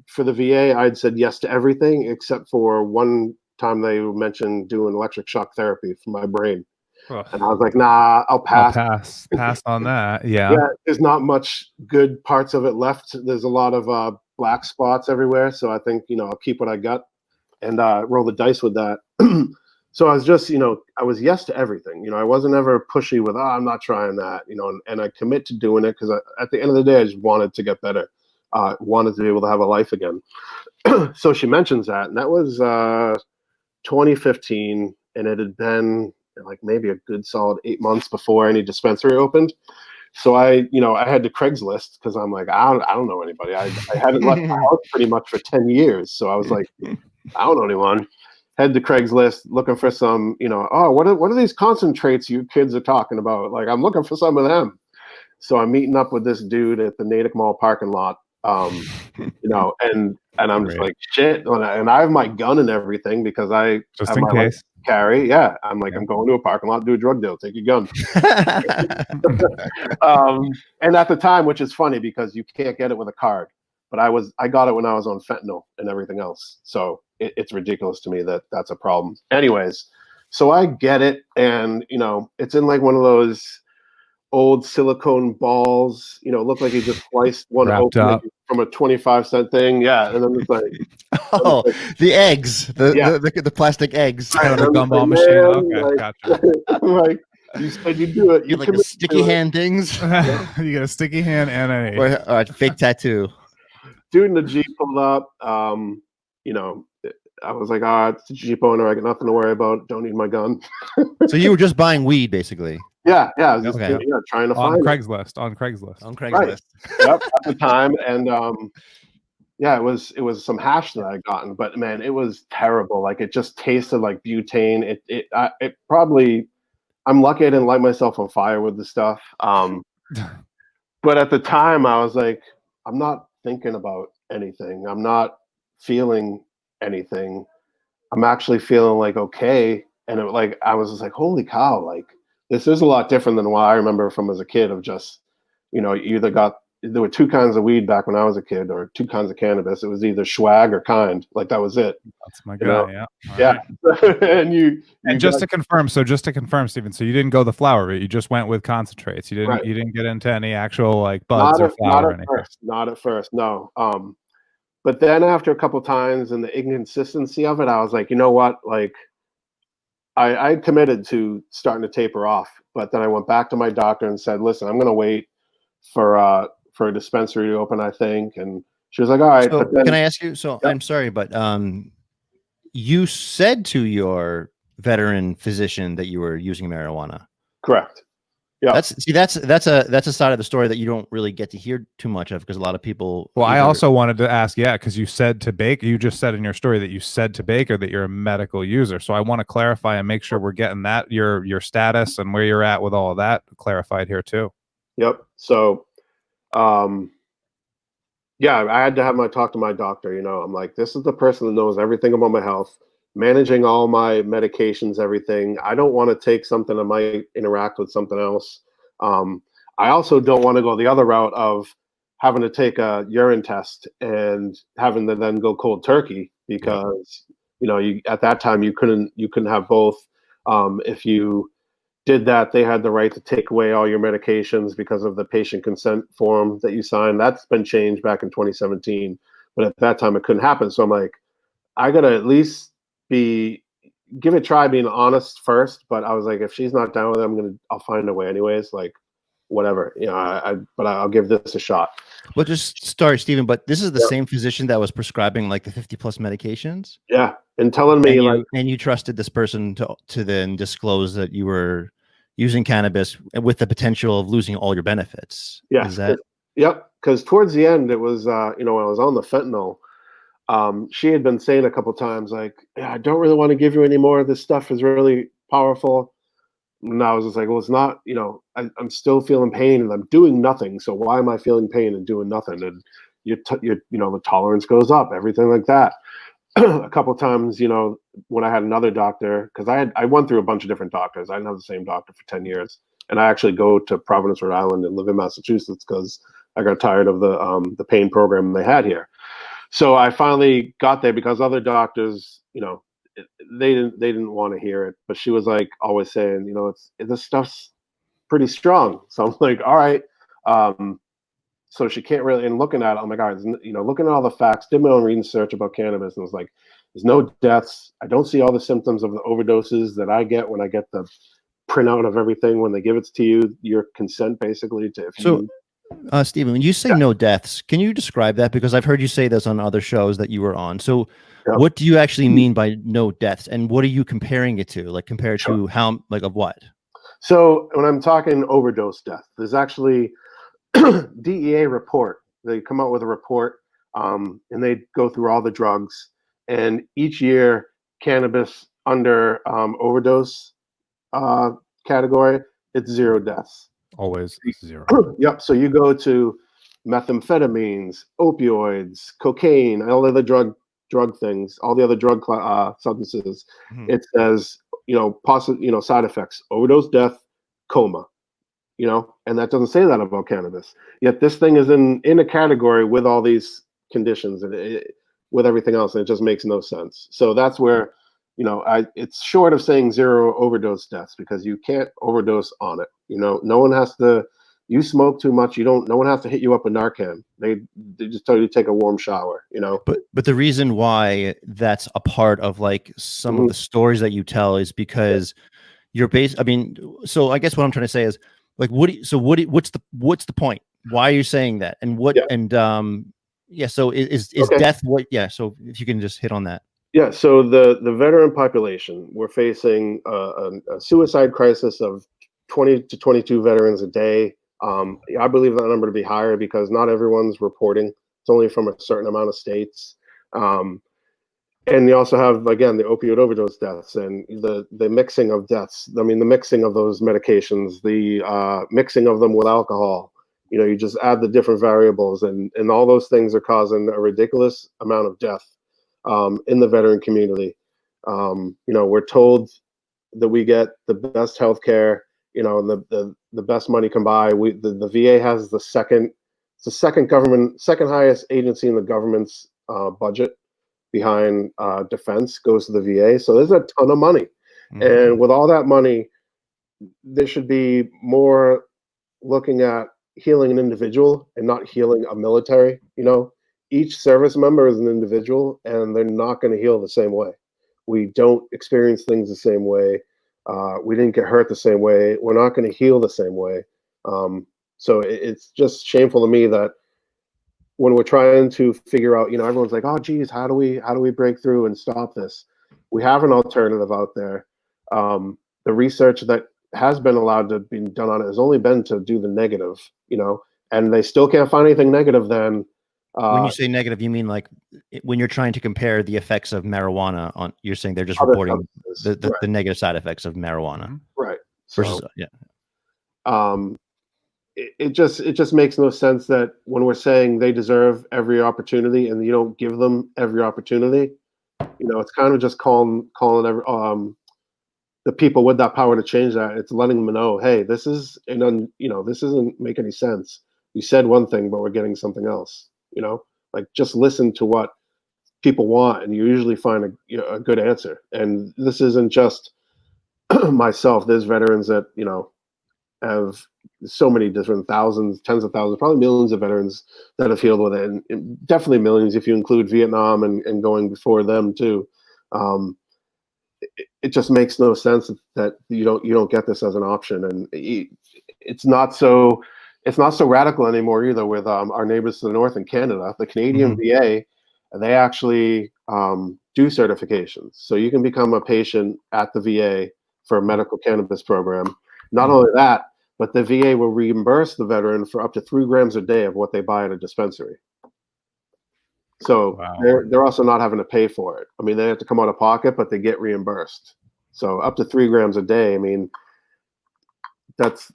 for the VA, I'd said yes to everything except for one time they mentioned doing electric shock therapy for my brain. Ugh. And I was like, nah, I'll pass. Pass on that. Yeah. Yeah, there's not much good parts of it left. There's a lot of black spots everywhere. So I think, I'll keep what I got and roll the dice with that. So I was just, I was yes to everything. I wasn't ever pushy with, I'm not trying that, and I commit to doing it because at the end of the day, I just wanted to get better. Wanted to be able to have a life again. So she mentions that, and that was 2015, and it had been like maybe a good solid 8 months before any dispensary opened. So I had to Craigslist because I'm like, I don't know anybody. I hadn't left my house pretty much for 10 years. So I was like, I don't know anyone. Head to Craigslist looking for some, what are these concentrates you kids are talking about? Like, I'm looking for some of them. So I'm meeting up with this dude at the Natick Mall parking lot, and I'm just like, shit. And I have my gun and everything because I just have in my case. Carry. Yeah. I'm like, I'm going to a parking lot, do a drug deal, take your gun. And at the time, which is funny because you can't get it with a card, but I got it when I was on fentanyl and everything else. So it's ridiculous to me that that's a problem. Anyways, so I get it. And, it's in like one of those old silicone balls, look like he just sliced one Wrapped open up from a 25-cent thing. Yeah. And then it's like, Oh, the eggs, the plastic eggs. Kind of a gumball like, machine. man, Okay, like, gotcha. I'm like, you said you do it. You like the sticky hand dings, You get a sticky hand and a or a fake tattoo. Dude in the Jeep pulled up. I was like, it's a Jeep owner. I got nothing to worry about. Don't need my gun. So you were just buying weed, basically. Yeah. I was just Okay. trying to on find Craigslist. On Craigslist. On Craigslist. Right. Yep, at the time. And it was some hash that I gotten, but man, it was terrible. Like it just tasted like butane. It probably, I'm lucky I didn't light myself on fire with the stuff. But at the time I was like, I'm not thinking about anything. I'm not feeling anything. I'm actually feeling like okay. And I was just like, holy cow, like this is a lot different than what I remember from as a kid of just, you either there were two kinds of weed back when I was a kid or two kinds of cannabis. It was either swag or kind. Like that was it. That's my guy. Yeah. Yeah. Right. and just to confirm, Stephen, so you didn't go the flower route. You just went with concentrates. You didn't get into any actual like buds or flower or anything. Not at first. No. But then after a couple times and the inconsistency of it, I was like, you know what? Like I committed to starting to taper off, but then I went back to my doctor and said, listen, I'm going to wait for a dispensary to open, I think. And she was like, all right. So but then, can I ask you? So I'm sorry, but you said to your veteran physician that you were using marijuana. Correct. Yeah. That's a side of the story that you don't really get to hear too much of because a lot of people. Well, I also wanted to ask, because you said to Baker, you just said in your story that you said to Baker that you're a medical user. So I want to clarify and make sure we're getting that your status and where you're at with all of that clarified here too. Yep. So, I had to talk to my doctor. I'm like, this is the person that knows everything about my health, managing all my medications, everything. I don't want to take something that might interact with something else. I also don't want to go the other route of having to take a urine test and having to then go cold turkey because, at that time you couldn't have both. If you did that, they had the right to take away all your medications because of the patient consent form that you signed. That's been changed back in 2017, but at that time it couldn't happen. So I'm like, I gotta at least give it a try being honest first. But I was like, if she's not down with it, I'll find a way anyways. Like, whatever, but I'll give this a shot. Well, just start, Stephen. But this is the same physician that was prescribing like the 50+ medications. Yeah, and telling me and you trusted this person to then disclose that you were using cannabis with the potential of losing all your benefits. Yeah. Is that? Yep. Because towards the end, it was when I was on the fentanyl. She had been saying a couple times like, I don't really want to give you any more. This stuff is really powerful. And I was just like, well, it's not, I'm still feeling pain and I'm doing nothing. So why am I feeling pain and doing nothing? And the tolerance goes up, everything like that. A couple times, when I had another doctor, because I went through a bunch of different doctors. I didn't have the same doctor for 10 years. And I actually go to Providence, Rhode Island and live in Massachusetts because I got tired of the pain program they had here. So I finally got there because other doctors, they didn't want to hear it. But she was like always saying, this stuff's pretty strong. So I'm like, all right. So she can't really, and looking at it, I'm like, all right, looking at all the facts, did my own research about cannabis, and was like, there's no deaths. I don't see all the symptoms of the overdoses that I get when I get the printout of everything when they give it to you, your consent basically to if So, you. Stephen, when you say no deaths, can you describe that? Because I've heard you say this on other shows that you were on. So Yep. what do you actually mean by no deaths, and what are you comparing it to? Like compared Sure. to how, like of what? So when I'm talking overdose death, there's actually DEA report. They come out with a report, and they go through all the drugs. And each year, cannabis under overdose category, it's 0 deaths. Always 0. Yep. So you go to methamphetamines, opioids, cocaine, all the other drug things, all the other drug substances. Mhm. It says, side effects: overdose, death, coma. And that doesn't say that about cannabis. Yet this thing is in a category with all these conditions and with everything else, and it just makes no sense. So that's where, it's short of saying 0 overdose deaths because you can't overdose on it. No one has to. You smoke too much, no one has to hit you up with Narcan. They just tell you to take a warm shower. But the reason why that's a part of like some of the stories that you tell is because you're based. I mean, so I guess what I'm trying to say is, like, what's the point? Why are you saying that? And what? Yeah. And so is Okay. death what? Yeah. So if you can just hit on that. Yeah. So the veteran population, we're facing a suicide crisis of 20 to 22 veterans a day. I believe that number to be higher because not everyone's reporting. It's only from a certain amount of states. And you also have, again, the opioid overdose deaths and the mixing of deaths. I mean, the mixing of those medications, the mixing of them with alcohol. You just add the different variables, and all those things are causing a ridiculous amount of death in the veteran community. We're told that we get the best health care, and the best money can buy. The VA has the second highest agency in the government's budget behind defense goes to the VA. So there's a ton of money. Mhm. And with all that money, there should be more looking at healing an individual and not healing a military. Each service member is an individual and they're not going to heal the same way. We don't experience things the same way. We didn't get hurt the same way. We're not going to heal the same way. So it's just shameful to me that when we're trying to figure out, everyone's like, oh, geez, how do we break through and stop this? We have an alternative out there. The research that has been allowed to be done on it has only been to do the negative, and they still can't find anything negative then. When you say negative, you mean like when you're trying to compare the effects of marijuana on, you're saying they're just other reporting substances. the negative side effects of marijuana. Right. Versus, So, yeah. It just makes no sense that when we're saying they deserve every opportunity and you don't give them every opportunity, it's kind of just calling every, the people with that power to change that. It's letting them know, hey, this is this doesn't make any sense. You said one thing, but we're getting something else. Like just listen to what people want, and you usually find a good answer. And this isn't just myself. There's veterans that have so many different thousands, tens of thousands, probably millions of veterans that have healed with it, and definitely millions if you include Vietnam and going before them too. It just makes no sense that you don't get this as an option, and it's not so radical anymore either. With our neighbors to the north in Canada, the Canadian VA, they actually do certifications, so you can become a patient at the VA for a medical cannabis program. Not only that, but the VA will reimburse the veteran for up to 3 grams a day of what they buy at a dispensary. So Wow. they're also not having to pay for it. I mean, they have to come out of pocket, but they get reimbursed. So up to 3 grams a day. I mean,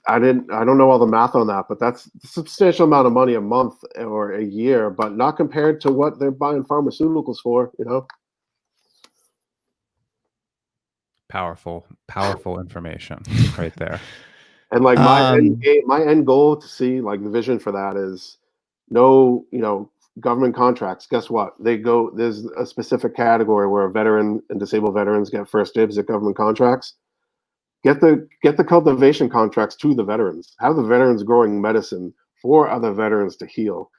I don't know all the math on that, but that's a substantial amount of money a month or a year, but not compared to what they're buying pharmaceuticals for, Powerful information right there. And like my end goal to see, like the vision for that is no, government contracts. Guess what? There's a specific category where veteran and disabled veterans get first dibs at government contracts. Get the cultivation contracts to the veterans. Have the veterans growing medicine for other veterans to heal.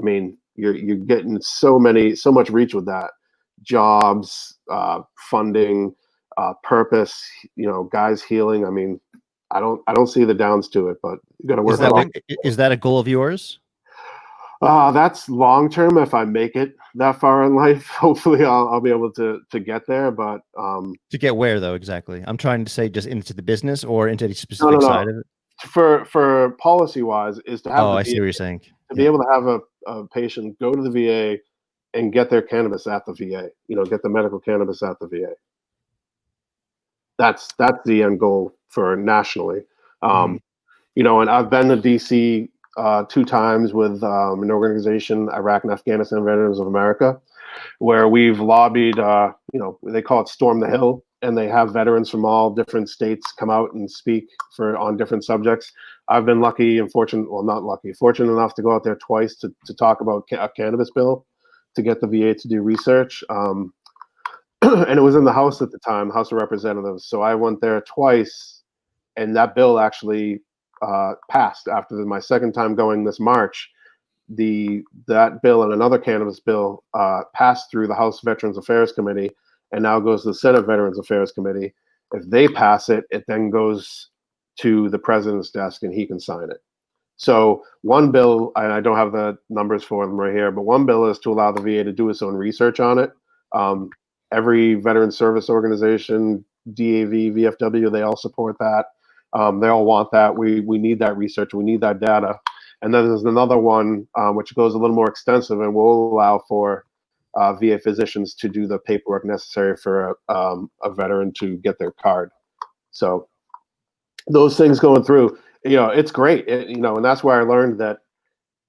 I mean, you're getting so much reach with that. Jobs, funding, purpose, guys healing. I mean, I don't see the downs to it, but you got to work on it. Is that a goal of yours? That's long term. If I make it that far in life, hopefully I'll be able to get there. But to get where though exactly? I'm trying to say just into the business or into the specific side of it. For policy wise, is to have. Oh, I see what you're saying. To be able to have a patient go to the VA and get their cannabis at the VA. Get the medical cannabis at the VA. That's the end goal for nationally. And I've been to DC 2 times with an organization, Iraq and Afghanistan Veterans of America, where we've lobbied, they call it Storm the Hill, and they have veterans from all different states come out and speak on different subjects. I've been fortunate enough to go out there twice to talk about a cannabis bill to get the VA to do research. And it was in the House at the time, House of Representatives. So I went there twice, and that bill actually passed after my second time going this March. That bill and another cannabis bill passed through the House Veterans Affairs Committee and now goes to the Senate Veterans Affairs Committee. If they pass it, it then goes to the president's desk and he can sign it. So one bill, and I don't have the numbers for them right here, but one bill is to allow the VA to do its own research on it. Every veteran service organization, DAV, VFW, they all support that. They all want that. We need that research. We need that data. And then there's another one which goes a little more extensive and will allow for VA physicians to do the paperwork necessary for a veteran to get their card. So those things going through, it's great. And that's where I learned that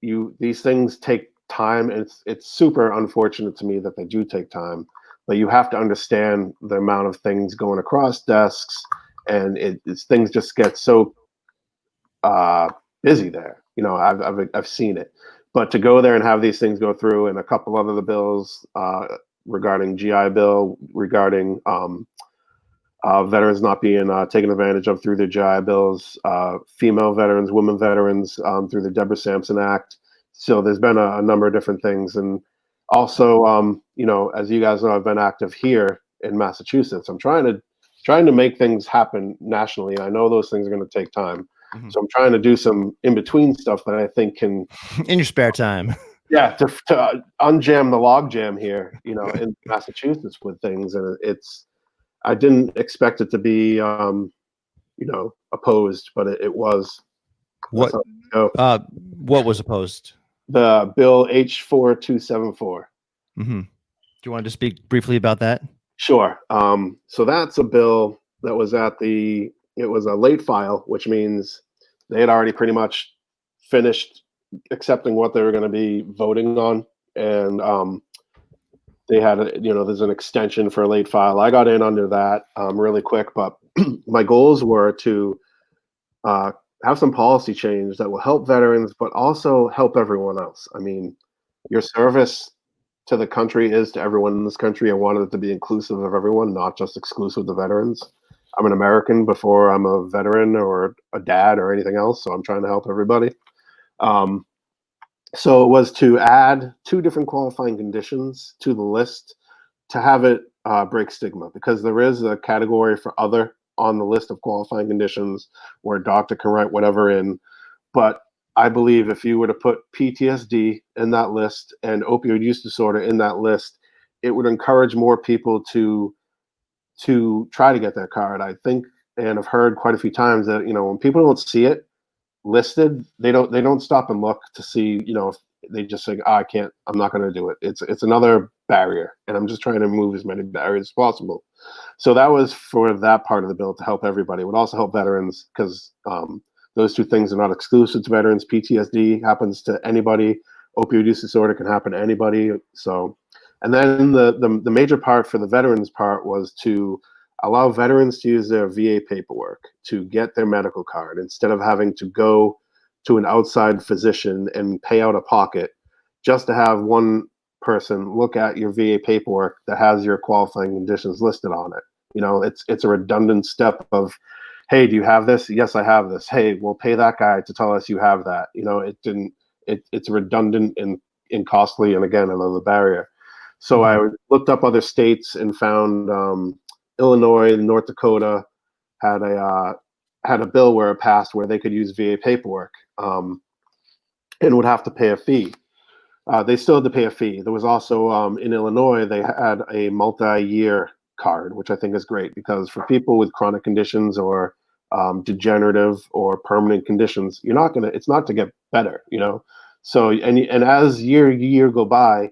these things take time. And it's super unfortunate to me that they do take time, but you have to understand the amount of things going across desks, and things just get so busy there. I've seen it, but to go there and have these things go through, and a couple other bills regarding GI Bill, regarding veterans not being taken advantage of through their GI bills, female veterans, women veterans through the Deborah Sampson Act. So there's been a number of different things, and also, as you guys know, I've been active here in Massachusetts. I'm trying to make things happen nationally. I know those things are going to take time. So I'm trying to do some in-between stuff that I think can... In your spare time. Yeah, to unjam the logjam here, in Massachusetts with things. And I didn't expect it to be, opposed, but it was. What was opposed? The bill H.4274. Mm-hmm. Do you want to speak briefly about that? Sure. So that's a bill that was it was a late file, which means they had already pretty much finished accepting what they were going to be voting on. And they had, there's an extension for a late file. I got in under that really quick, but my goals were to have some policy change that will help veterans, but also help everyone else. I mean, your service to the country is to everyone in this country. I wanted it to be inclusive of everyone, not just exclusive to veterans. I'm an American before I'm a veteran or a dad or anything else, so I'm trying to help everybody. So it was to add 2 different qualifying conditions to the list to have it break stigma, because there is a category for other on the list of qualifying conditions where a doctor can write whatever in. But I believe if you were to put PTSD in that list and opioid use disorder in that list, it would encourage more people to try to get their card. I think, and I've heard quite a few times that, when people don't see it listed, they don't stop and look to see, if they just say, I can't, I'm not going to do it. It's another barrier, and I'm just trying to remove as many barriers as possible. So that was for that part of the bill to help everybody. It would also help veterans, because those 2 things are not exclusive to veterans. PTSD happens to anybody. Opioid use disorder can happen to anybody. So, and then the major part for the veterans part was to allow veterans to use their VA paperwork to get their medical card instead of having to go to an outside physician and pay out of pocket just to have one person look at your VA paperwork that has your qualifying conditions listed on it. You know, it's a redundant step of, hey, do you have this? Yes, I have this. Hey, we'll pay that guy to tell us you have that. You know, it's redundant and costly, and again, another barrier. So I looked up other states and found Illinois, North Dakota had a bill where it passed where they could use VA paperwork and would have to pay a fee. They still had to pay a fee. There was also in Illinois, they had a multi-year card, which I think is great because for people with chronic conditions or degenerative or permanent conditions, it's not to get better, you know? So, and as year go by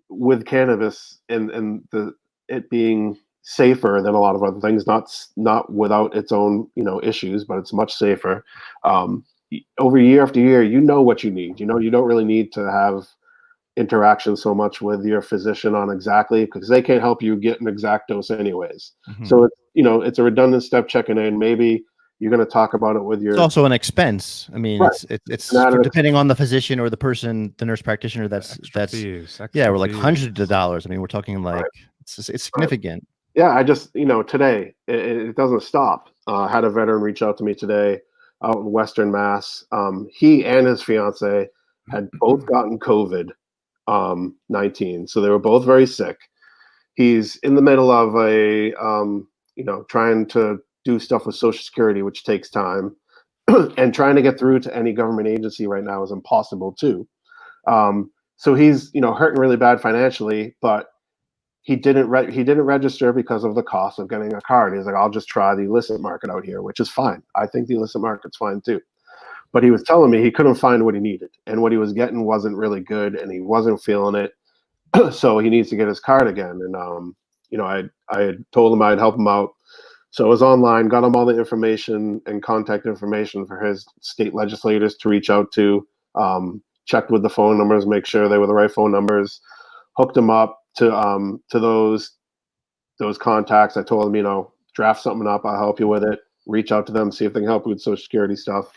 with cannabis and it being safer than a lot of other things, not without its own, you know, issues, but it's much safer. Over year after year, you know what you need. You know, you don't really need to have interaction so much with your physician on exactly, because they can't help you get an exact dose anyways. So it's, you know, it's a redundant step checking in. Maybe you're going to talk about it with your. It's also an expense. I mean, Right. it's depending on the physician or the person, the nurse practitioner. That's we're like hundreds of dollars. I mean, we're talking like it's significant. Yeah, I just, you know, today it doesn't stop. I had a veteran reach out to me today out in Western Mass. He and his fiance had both gotten COVID-19, so they were both very sick. He's in the middle of a, you know, trying to do stuff with Social Security, which takes time, and trying to get through to any government agency right now is impossible too. So he's, you know, hurting really bad financially, but he didn't register because of the cost of getting a card. He's like, I'll just try the illicit market out here, which is fine. I think the illicit market's fine too. But he was telling me he couldn't find what he needed, and what he was getting wasn't really good, and he wasn't feeling it. So he needs to get his card again. And you know, I had told him I'd help him out. So I was online, got him all the information and contact information for his state legislators to reach out to. Checked with the phone numbers, make sure they were the right phone numbers. Hooked him up to those contacts. I told him, you know, draft something up. I'll help you with it. Reach out to them, see if they can help you with Social Security stuff.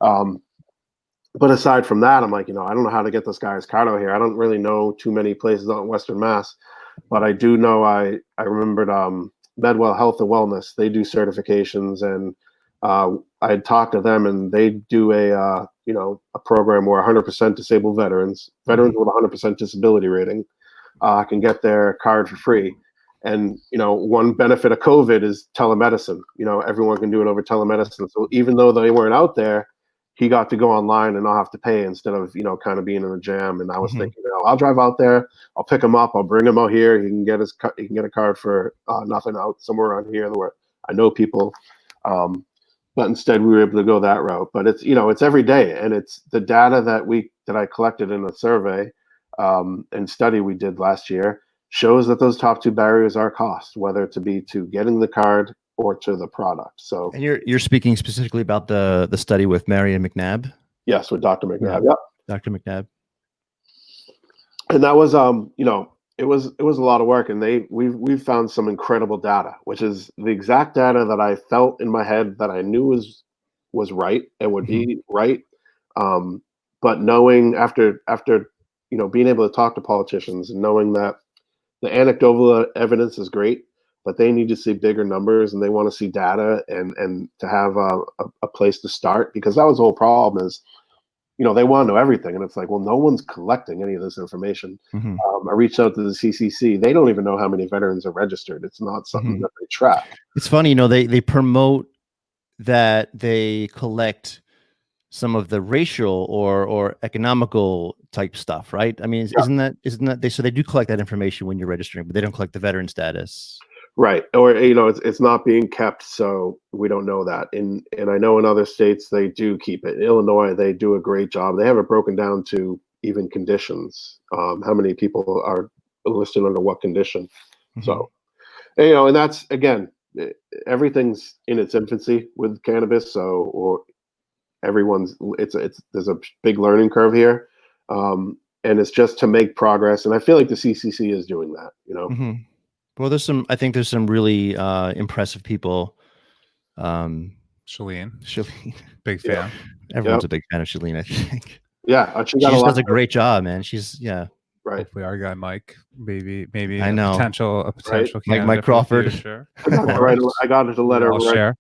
But aside from that, I'm like, you know, I don't know how to get this guy's card out here. I don't really know too many places out in Western Mass, but I do know I remembered Medwell Health and Wellness. They do certifications, and I had talked to them, and they do a you know, a program where 100% disabled veterans with 100% disability rating can get their card for free. And, you know, one benefit of COVID is telemedicine. You know, everyone can do it over telemedicine. So even though they weren't out there, he got to go online and not have to pay instead of, you know, kind of being in a jam. And I was thinking, you know, I'll drive out there, I'll pick him up, I'll bring him out here. He can get a card for nothing out somewhere around here where I know people. But instead we were able to go that route. But it's, you know, it's every day, and it's the data that I collected in a survey and study we did last year shows that those top two barriers are cost, whether it be to getting the card or to the product. So, and you're speaking specifically about the study with Marion McNabb. Yes, with Dr. McNabb. Yeah. Dr. McNabb. And that was, you know, it was a lot of work, and we've found some incredible data, which is the exact data that I felt in my head that I knew was right and would be right. But knowing after, you know, being able to talk to politicians and knowing that the anecdotal evidence is great, but they need to see bigger numbers, and they want to see data and to have a place to start, because that was the whole problem is, you know, they want to know everything. And it's like, well, no one's collecting any of this information. I reached out to the CCC. They don't even know how many veterans are registered. It's not something that they track. It's funny, you know, they promote that they collect some of the racial or economical type stuff, right? I mean, isn't that they, so they do collect that information when you're registering, but they don't collect the veteran status. Right. Or, you know, it's not being kept, so we don't know that. And I know in other states they do keep it. In Illinois, they do a great job. They have it broken down to even conditions, how many people are listed under what condition. So, you know, and that's, again, everything's in its infancy with cannabis. So, or there's a big learning curve here. And it's just to make progress. And I feel like the CCC is doing that, you know. Well, I think there's some really impressive people. Shalene, big fan. Everyone's a big fan of Shalene, I think. Yeah, she She got just a lot does a great job, man. She's right. Hopefully our guy Mike, maybe I know. a potential Mike candidate for the Crawford. future. I got to let her I'll share.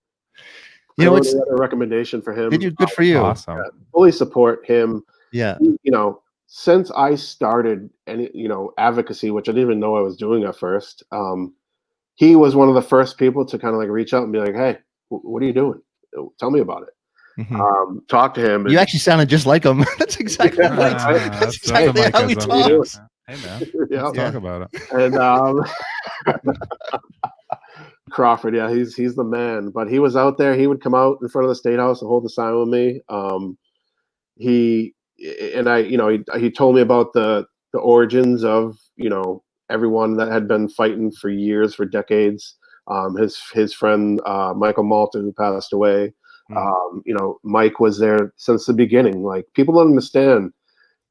You know, a it's recommendation for him. did you good for you. Awesome. Fully support him. Yeah. You know, since I started any advocacy, which I didn't even know I was doing at first, he was one of the first people to kind of like reach out and be like, "Hey, what are you doing? Tell me about it." Mhm. Talk to him. You actually sounded just like him. That's exactly right. That's exactly how we talk. Hey man, Yeah. let's talk about it. And Crawford, yeah, he's the man. But he was out there. He would come out in front of the State House and hold the sign with me. He told me about the origins of everyone that had been fighting for years, for decades. His friend Michael Malta, who passed away. Mike was there since the beginning. Like, people don't understand,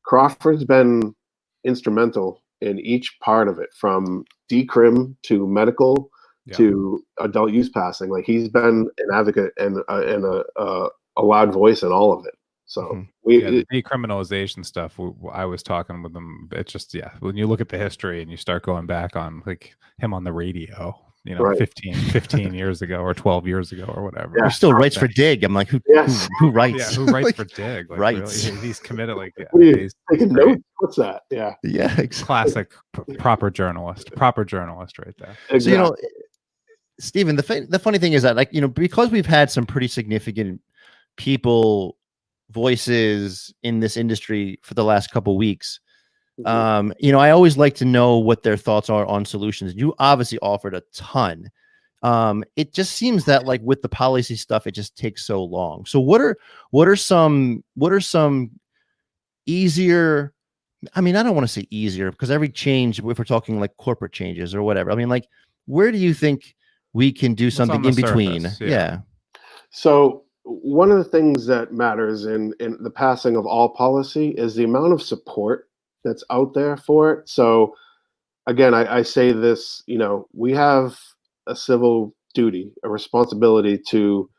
Crawford's been instrumental in each part of it, from decrim to medical to adult use passing. Like, he's been an advocate and a loud voice in all of it. So the decriminalization stuff, I was talking with them. It's just, when you look at the history and you start going back on like him on the radio, 15 years ago or 12 years ago or whatever. He still writes for Dig. I'm like, who writes? Yeah, who writes for Dig? Like, writes. Really? He's committed. Like, he's notes? What's that? Yeah. Classic proper journalist right there. Exactly. So, Stephen, the funny thing is that, like, because we've had some pretty significant voices in this industry for the last couple weeks, I always like to know what their thoughts are on solutions. You obviously offered a ton. It just seems that, like, with the policy stuff, it just takes so long. So what are some easier, I mean, I don't want to say easier, because every change, if we're talking like corporate changes or whatever, I mean, like, where do you think we can do something in between? Surface, yeah. So one of the things that matters in the passing of all policy is the amount of support that's out there for it. So again, I say this, we have a civil duty, a responsibility to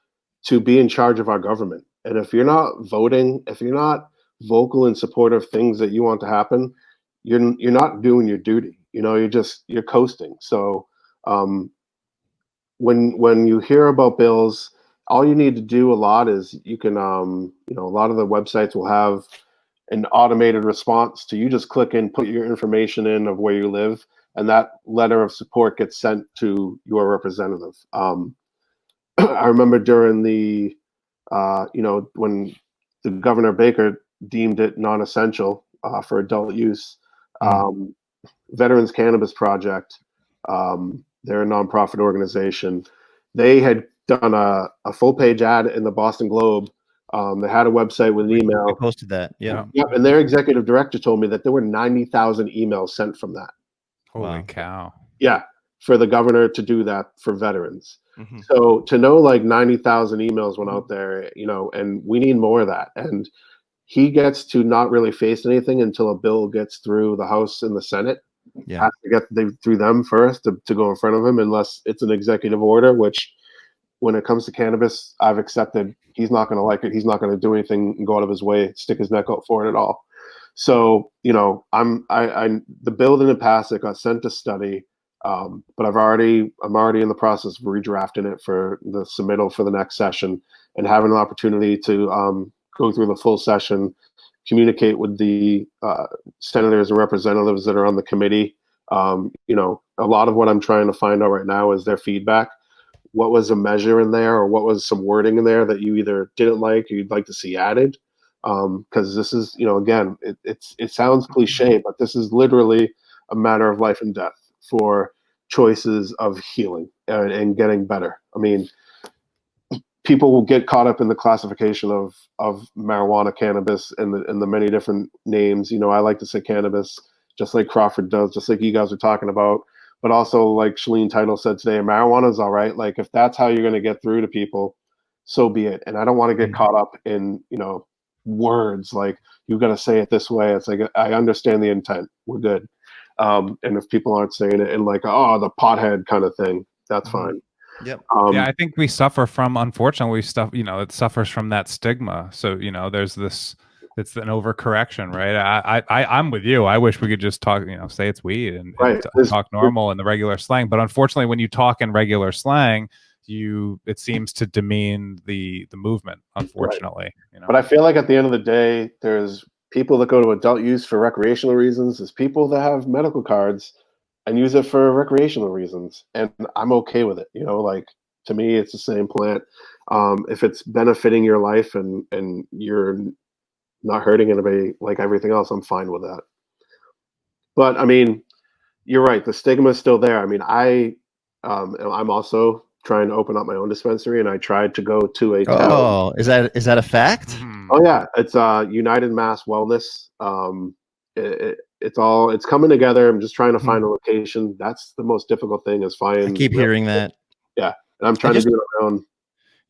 be in charge of our government. And if you're not voting, if you're not vocal in support of things that you want to happen, you're not doing your duty. You're coasting. So when you hear about bills, all you need to do a lot is you can, a lot of the websites will have an automated response to you. Just click in, put your information in of where you live, and that letter of support gets sent to your representative. I remember during the, when the Governor Baker deemed it non-essential for adult use, Veterans Cannabis Project, they're a nonprofit organization. They had done a full-page ad in the Boston Globe. They had a website with an email. We posted that. Yeah. Yep. And their executive director told me that there were 90,000 emails sent from that. Holy cow. Yeah. For the governor to do that for veterans. Mm-hmm. So to know, like, 90,000 emails went out there, and we need more of that. And he gets to not really face anything until a bill gets through the House and the Senate. Yeah. Has to get through them first to go in front of him, unless it's an executive order, which, when it comes to cannabis, I've accepted he's not going to like it. He's not going to do anything and go out of his way, stick his neck out for it at all. So, the bill didn't pass. It got sent to study, but I'm already in the process of redrafting it for the submittal for the next session, and having an opportunity to go through the full session, communicate with the senators and representatives that are on the committee. A lot of what I'm trying to find out right now is their feedback. What was a measure in there, or what was some wording in there that you either didn't like or you'd like to see added? Because this is, again, it sounds cliche, but this is literally a matter of life and death for choices of healing and getting better. I mean, people will get caught up in the classification of marijuana, cannabis, and the many different names. I like to say cannabis, just like Crawford does, just like you guys are talking about. But also, like Shalene Title said today, marijuana is all right. Like, if that's how you're going to get through to people, so be it. And I don't want to get caught up in, words like, you've got to say it this way. It's like, I understand the intent. We're good. And if people aren't saying it in like, oh, the pothead kind of thing, that's fine. Yep. Yeah, I think we suffer from, unfortunately, it suffers from that stigma. So, there's this, it's an overcorrection, right? I'm with you. I wish we could just talk, say it's weed and Right. talk normal in the regular slang. But unfortunately, when you talk in regular slang, it seems to demean the movement, unfortunately. But I feel like at the end of the day, there's people that go to adult use for recreational reasons. There's people that have medical cards and use it for recreational reasons, and I'm okay with it. Like, to me, it's the same plant. If it's benefiting your life and you're not hurting anybody like everything else, I'm fine with that. But I mean, you're right. The stigma is still there. I mean, I'm also trying to open up my own dispensary, and I tried to go to a town. Oh, is that a fact? Mm-hmm. Oh yeah, it's United Mass Wellness. It's coming together. I'm just trying to find a location. That's the most difficult thing, is finding. I keep hearing that. Yeah, and I'm trying to do it on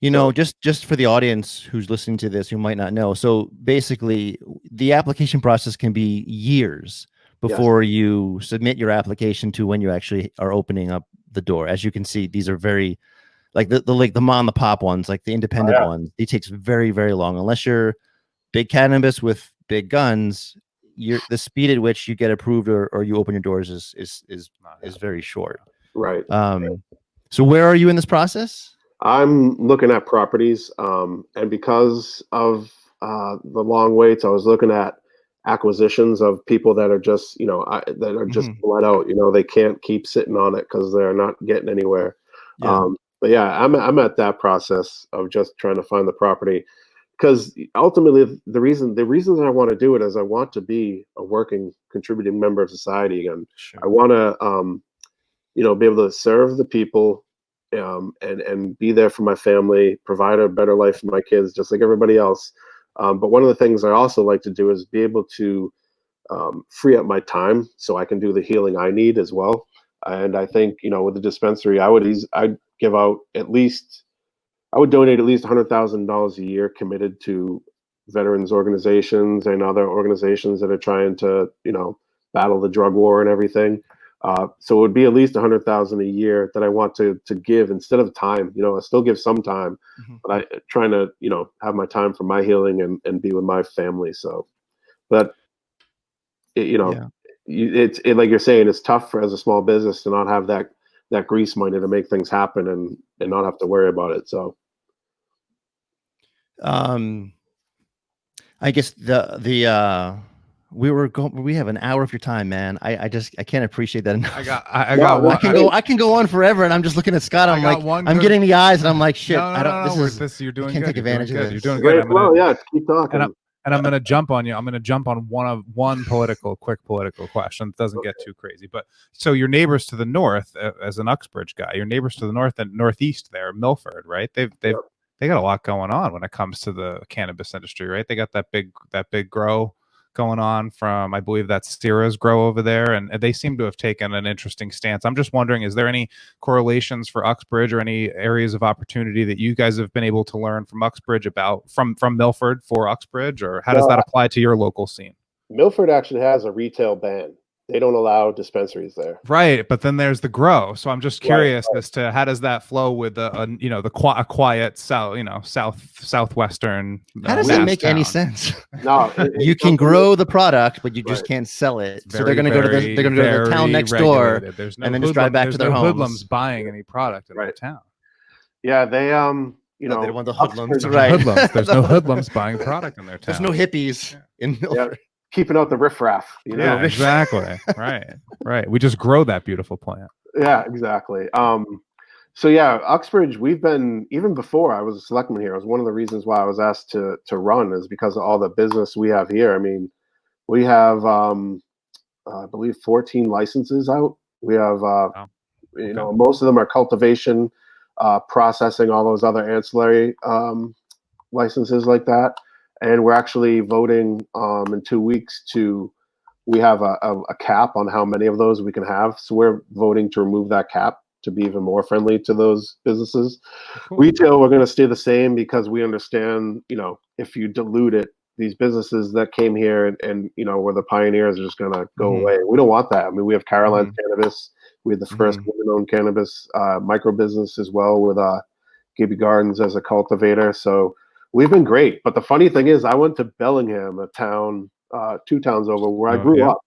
my own. Just for the audience who's listening to this who might not know. So basically, the application process can be years before you submit your application to when you actually are opening up the door. As you can see, these are very like the mom and the pop ones, like the independent ones. It takes very, very long. Unless you're big cannabis with big guns, the speed at which you get approved or you open your doors is very short. Right. So where are you in this process? I'm looking at properties, and because of the long waits, I was looking at acquisitions of people that are just, that are just bled out. They can't keep sitting on it because they're not getting anywhere. Yeah. But yeah, I'm at that process of just trying to find the property, because ultimately the reason that I want to do it is I want to be a working, contributing member of society again. Sure. I want to, be able to serve the people, and be there for my family, provide a better life for my kids, just like everybody else. But one of the things I also like to do is be able to free up my time so I can do the healing I need as well. And I think, with the dispensary, I'd give out I would donate at least $100,000 a year committed to veterans organizations and other organizations that are trying to, battle the drug war and everything. So it would be at least $100,000 a year that I want to give instead of time. I still give some time, but I trying to, have my time for my healing and be with my family. So, but it's like you're saying, it's tough as a small business to not have that grease money to make things happen and not have to worry about it. So, I guess we have an hour of your time, man. I can't appreciate that enough. I can go on forever, and I'm just looking at Scott. I'm like, I'm getting the eyes, and I'm like, shit. You're doing good. Take advantage of this. You're doing good. Keep talking. And I'm going to jump on you. I'm going to jump on one quick political question. It doesn't get too crazy. But so your neighbors to the north, as an Uxbridge guy, your neighbors to the north and northeast there, Milford, right? They got a lot going on when it comes to the cannabis industry, right? They got that big grow going on from, I believe that's Sierra's grow over there, and they seem to have taken an interesting stance. I'm just wondering, is there any correlations for Uxbridge or any areas of opportunity that you guys have been able to learn from Uxbridge from Milford for Uxbridge, or how does that apply to your local scene? Milford actually has a retail ban. They don't allow dispensaries there. Right, but then there's the grow. So I'm just curious as to how does that flow with a quiet southwestern. How does that make any sense? No, you can grow the product, but you just can't sell it. So they're going to go to the town next door, and then just drive back to their homes. Hoodlums buying any product in their town. Yeah, they they don't want the hoodlums, right? There's no hoodlums buying product in their town. There's no hippies in Milford. Yeah. Keeping out the riffraff, Yeah, exactly. Right. We just grow that beautiful plant. Yeah, exactly. So yeah, Uxbridge, we've been, even before I was a selectman here, it was one of the reasons why I was asked to run, is because of all the business we have here. I mean, we have I believe 14 licenses out. We have most of them are cultivation, processing, all those other ancillary licenses like that. And we're actually voting in 2 weeks we have a cap on how many of those we can have. So we're voting to remove that cap to be even more friendly to those businesses. Cool. Retail, we're going to stay the same because we understand, if you dilute it, these businesses that came here and were the pioneers are just going to go away. We don't want that. I mean, we have Caroline's Cannabis, We had the first women-owned cannabis micro business as well with Gibby Gardens as a cultivator. So we've been great. But the funny thing is, I went to Bellingham, a town 2 towns over where I grew up,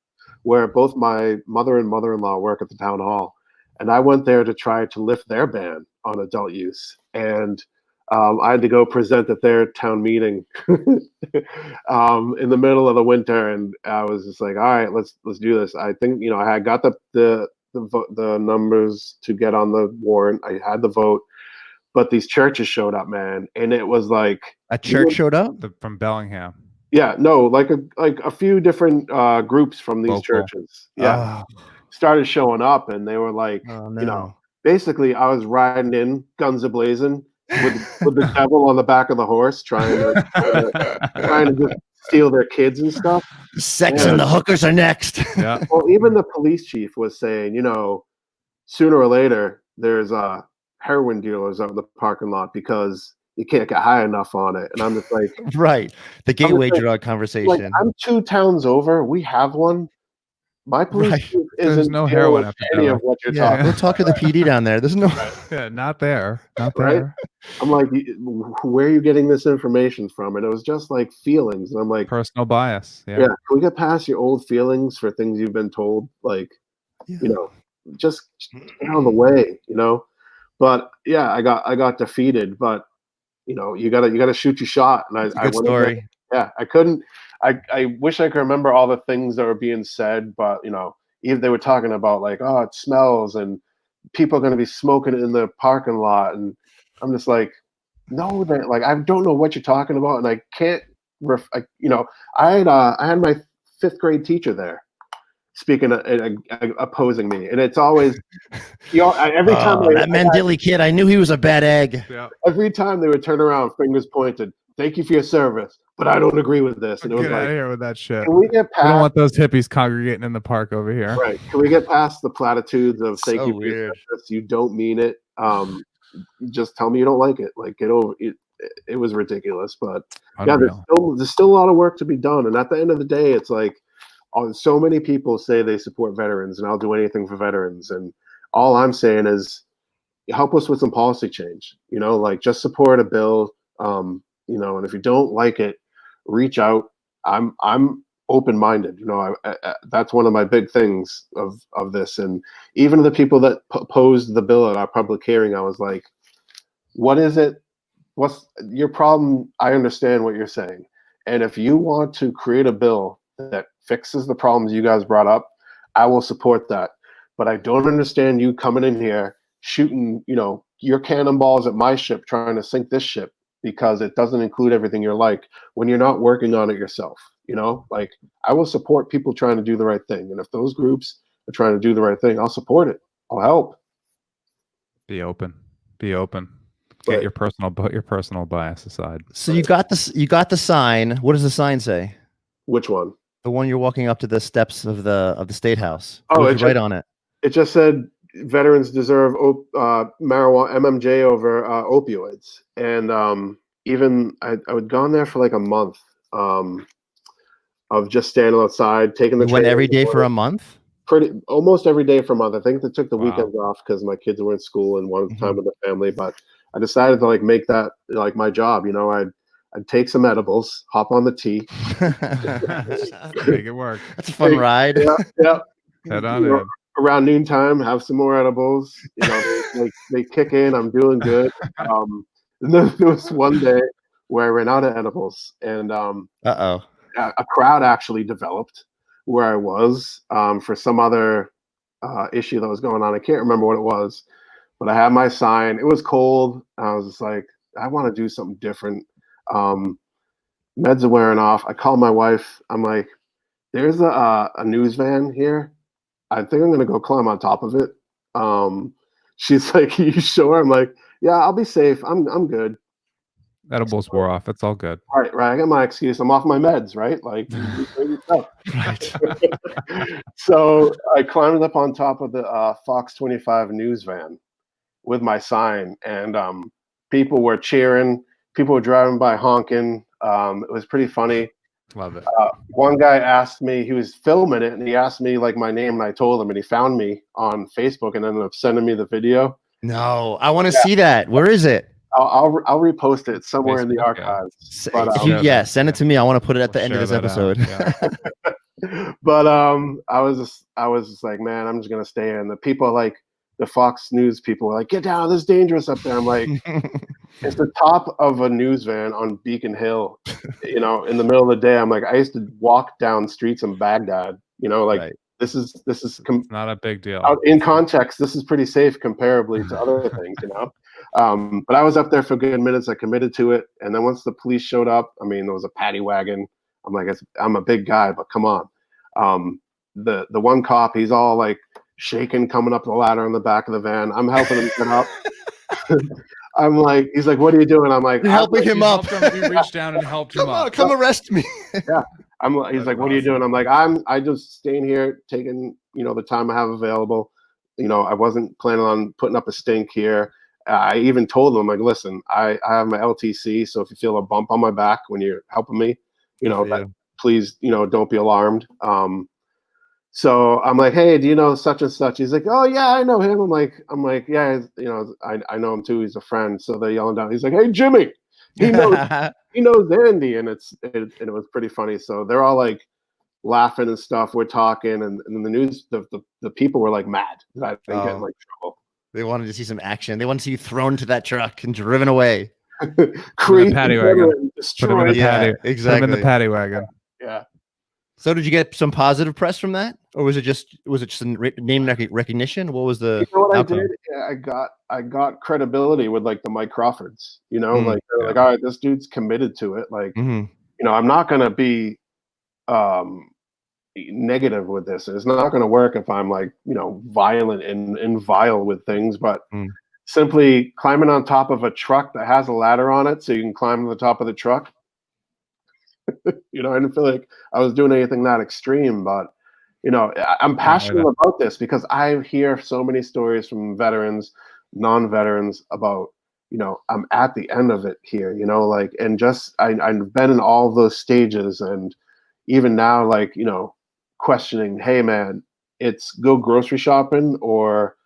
where both my mother and mother-in-law work at the town hall. And I went there to try to lift their ban on adult use. And I had to go present at their town meeting in the middle of the winter. And I was just like, all right, let's do this. I think, I had got the numbers to get on the warrant. I had the vote, but these churches showed up, man. And it was like a church showed up from Bellingham. Yeah, no, like a few different groups from these churches. Yeah. Started showing up, and they were like, basically I was riding in guns a-blazing with the devil on the back of the horse trying to just steal their kids and stuff. Sex and the hookers are next. Yeah. Well, even the police chief was saying, sooner or later there's heroin dealers out in the parking lot because you can't get high enough on it. And I'm just like, right. The gateway drug conversation. Like, I'm 2 towns over. We have one. My police chief isn't no heroin with any of what you're talking about. Go talk to the PD down there. There's no not there. Not right? there. I'm like, where are you getting this information from? And it was just like feelings. And I'm like, personal bias. Yeah. Can we get past your old feelings for things you've been told? Like, just get out of the way, But yeah, I got defeated, but you gotta shoot your shot. And I good story. I couldn't. I wish I could remember all the things that were being said, but even they were talking about like, oh, it smells and people are going to be smoking in the parking lot, and I'm just like, no, like I don't know what you're talking about, and I can't. I had my 5th grade teacher there speaking opposing me, and it's always every time that Mandile kid, I knew he was a bad egg. Yeah. Every time they would turn around, fingers pointed. Thank you for your service, but I don't agree with this. And it was Get like, out of here with that shit. Can we get past? I don't want those hippies congregating in the park over here. Right? Can we get past the platitudes of "thank you for your weird. service"? You don't mean it. Just tell me you don't like it. Like, get over it. It was ridiculous, but Unreal. there's still a lot of work to be done. And at the end of the day, it's like, so many people say they support veterans, and I'll do anything for veterans. And all I'm saying is, help us with some policy change. Like just support a bill. And if you don't like it, reach out. I'm open-minded. That's one of my big things of this. And even the people that opposed the bill at our public hearing, I was like, what is it? What's your problem? I understand what you're saying. And if you want to create a bill that fixes the problems you guys brought up, I will support that. But I don't understand you coming in here shooting, your cannonballs at my ship, trying to sink this ship because it doesn't include everything you're like when you're not working on it yourself. Like, I will support people trying to do the right thing. And if those groups are trying to do the right thing, I'll support it. I'll help. Be open. Put your personal bias aside. So you got the sign. What does the sign say? Which one? The one you're walking up to the steps of the State House. Oh, it's right on it. It just said veterans deserve marijuana MMJ over opioids. And even I had gone there for like a month of just standing outside, taking the train. Went every day for a month? Almost every day for a month. I think they took the weekends off because my kids were in school and wanted time with the family. But I decided to like make that like my job. I'd take some edibles, hop on the T. Make it work. That's a fun ride. Yeah. Head on in. Around noontime, have some more edibles. They kick in. I'm doing good. And then there was one day where I ran out of edibles, and a crowd actually developed where I was for some other issue that was going on. I can't remember what it was, but I had my sign. It was cold. I was just like, I want to do something different. Meds are wearing off. I called my wife. I'm like, there's a news van here. I think I'm going to go climb on top of it. She's like, you sure? I'm like, yeah, I'll be safe. I'm good. Edibles wore off. It's all good. Right. I got my excuse. I'm off my meds, right? Like, right. So I climbed up on top of the Fox 25 news van with my sign, and people were cheering. People were driving by honking. It was pretty funny. Love it. One guy asked me, he was filming it, and he asked me like my name, and I told him, and he found me on Facebook and ended up sending me the video. No, I want to see that. Where is it? I'll repost it somewhere in the Facebook, yeah. archives. But If you, send it to me. I want to put it at the We'll end of this share that out, episode. yeah. but I was just like, man, I'm just gonna stay here. And the people like the Fox News people were like, get down, this is dangerous up there. I'm like, it's the top of a news van on Beacon Hill, in the middle of the day. I'm like, I used to walk down streets in Baghdad, Right. this is It's not a big deal. in context, this is pretty safe comparably to other things, but I was up there for good minutes. I committed to it, and then once the police showed up, I mean, there was a paddy wagon. I'm like, I'm a big guy, but come on. The one cop, he's all like shaking, coming up the ladder on the back of the van. I'm helping him get up. I'm like, he's like, what are you doing? I'm like, You're helping him up. You reached down and helped him up. Come arrest me. Yeah. He's like, what are you doing? I'm like, I just staying here, taking, the time I have available. I wasn't planning on putting up a stink here. I even told him, like, listen, I have my LTC, so if you feel a bump on my back when you're helping me, please, don't be alarmed. So I'm like, hey, do you know such and such? He's like, oh yeah, I know him. I'm like, yeah, I know him too. He's a friend. So they're yelling down. He's like, hey, Jimmy, he knows Andy, and it was pretty funny. So they're all like laughing and stuff. We're talking, and the news, the people were like mad that I didn't get in like trouble. They wanted to see some action. They wanted to see you thrown to that truck and driven away. Crazy paddy wagon. destroyed. Put him in the paddy. Exactly. Put him in the paddy wagon. Yeah. So did you get some positive press from that, or was it just name recognition? What was the? You know what outcome? I did? I got credibility with like the Mike Crawfords. Like they're like, all right, this dude's committed to it. Like, I'm not gonna be negative with this. It's not gonna work if I'm like, violent and vile with things. But simply climbing on top of a truck that has a ladder on it, so you can climb to the top of the truck. I didn't feel like I was doing anything that extreme, but I'm passionate about this because I hear so many stories from veterans, non-veterans about, I'm at the end of it here, and just I've been in all of those stages, and even now, like, questioning, hey man, it's go grocery shopping or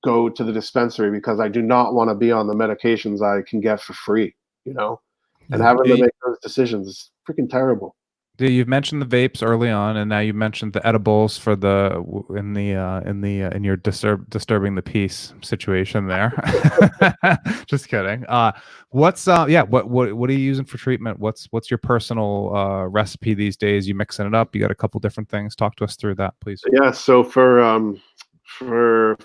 go to the dispensary because I do not want to be on the medications I can get for free, and having to make those decisions is freaking terrible. You've mentioned the vapes early on, and now you mentioned the edibles for in your disturbing the peace situation there. Just kidding. What are you using for treatment? What's your personal recipe these days? You mixing it up? You got a couple different things. Talk to us through that, please. Yeah. So for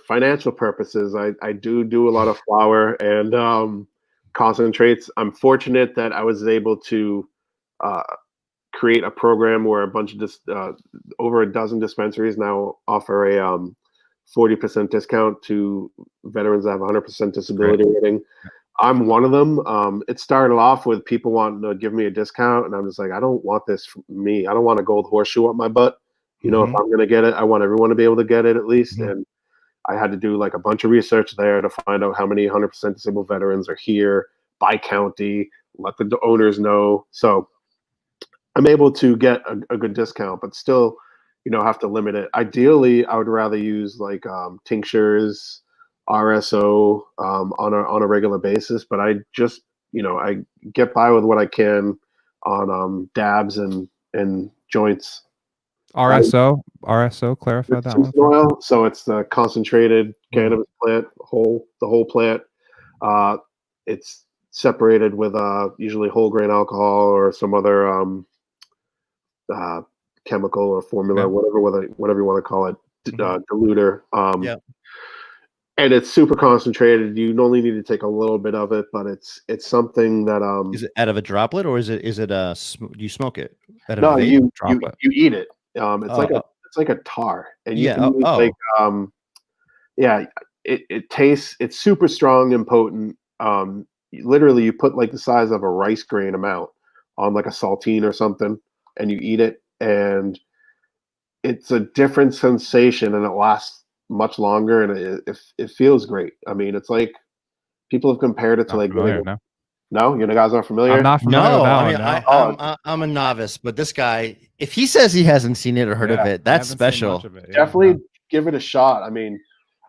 financial purposes, I do a lot of flour and concentrates. I'm fortunate that I was able to create a program where a bunch of over a dozen dispensaries now offer a 40% discount to veterans that have 100% disability rating. I'm one of them. It started off with people wanting to give me a discount, and I'm just like, I don't want this for me. I don't want a gold horseshoe up my butt. If I'm going to get it, I want everyone to be able to get it at least. And I had to do like a bunch of research there to find out how many 100% disabled veterans are here by county, let the owners know. So I'm able to get a good discount, but still, have to limit it. Ideally, I would rather use like tinctures, RSO on a regular basis, but I just, I get by with what I can on dabs and joints. RSO, clarify that one. Oil, so it's the concentrated cannabis plant, the whole plant. It's separated with usually whole grain alcohol or some other chemical or formula, whatever you want to call it, diluter. And it's super concentrated. You only need to take a little bit of it, but it's something that is it out of a droplet, or is it you smoke it? No, you eat it. It's like a tar, and you can use it tastes. It's super strong and potent. Literally, you put like the size of a rice grain amount on like a saltine or something, and you eat it, and it's a different sensation, and it lasts much longer, and it feels great. I mean, it's like people have compared it to like No, you guys aren't familiar. I'm not familiar with No, that I one. mean, No. I'm a novice, but this guy, if he says he hasn't seen it or heard of Yeah, it, I that's haven't seen special. much of it, yeah. Definitely give it a shot. I mean,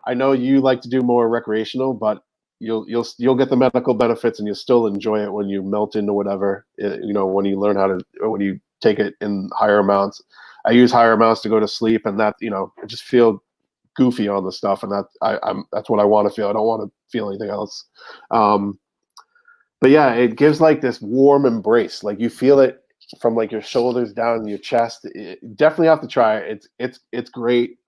I know you like to do more recreational, but you'll get the medical benefits, and you'll still enjoy it when you melt into whatever. When you learn when you take it in higher amounts. I use higher amounts to go to sleep, and that I just feel goofy on the stuff, and that's what I want to feel. I don't want to feel anything else. But yeah, it gives like this warm embrace. Like you feel it from like your shoulders down your chest. Definitely have to try it. It's great.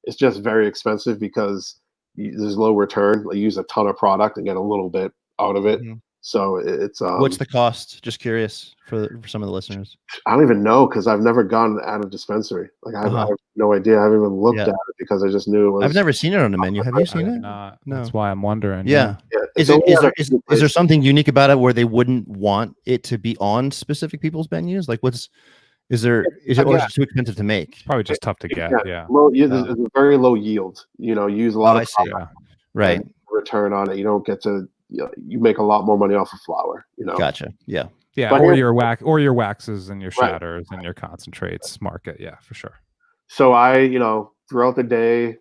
It's just very expensive because there's low return. You use a ton of product and get a little bit out of it. Mhm. So it's What's the cost? Just curious for some of the listeners. I don't even know because I've never gone out of dispensary. Like I have no idea. I haven't even looked at it because I just knew it was. I've never seen it on the menu. Have you seen it? Not. No. That's why I'm wondering. Yeah. Is there something unique about it where they wouldn't want it to be on specific people's menus? Like is it or is it too expensive to make? Probably just tough to get. Yeah. It's a very low yield. Use a lot of I see. Right. return on it. You don't get to. You make a lot more money off of flour. Gotcha. Yeah. Yeah. But Or your waxes and your shatters and your concentrates market. Yeah, for sure. So I, throughout the day,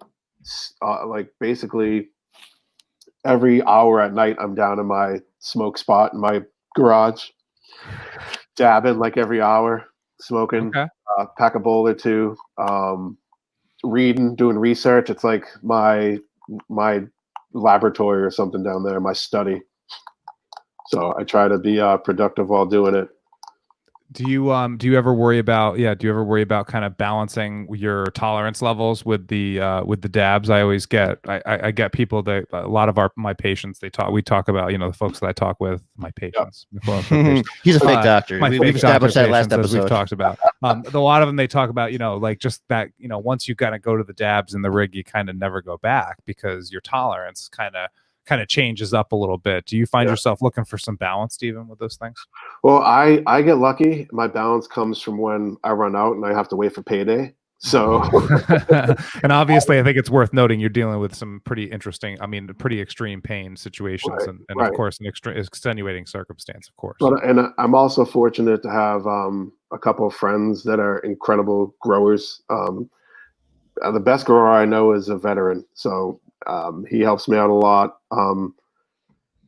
like basically every hour at night, I'm down in my smoke spot in my garage, dabbing like every hour, smoking, pack a bowl or two, reading, doing research. It's like my laboratory or something down there, my study. So I try to be productive while doing it. Do you ever worry about kind of balancing your tolerance levels with the dabs? I always get I get people that a lot of my patients we talk about the folks that I talk with, my patients. He's a fake doctor. We've established that last episode. We've talked about a lot of them. They talk about like just that once you kind of go to the dabs in the rig, you kind of never go back because your tolerance kind of changes up a little bit. Do you find yourself looking for some balance, Stephen, with those things? Well, I get lucky. My balance comes from when I run out and I have to wait for payday. So, and obviously, I think it's worth noting you're dealing with some pretty interesting, pretty extreme pain situations, and of course, an extenuating circumstance, of course. And I'm also fortunate to have a couple of friends that are incredible growers. The best grower I know is a veteran, so he helps me out a lot. And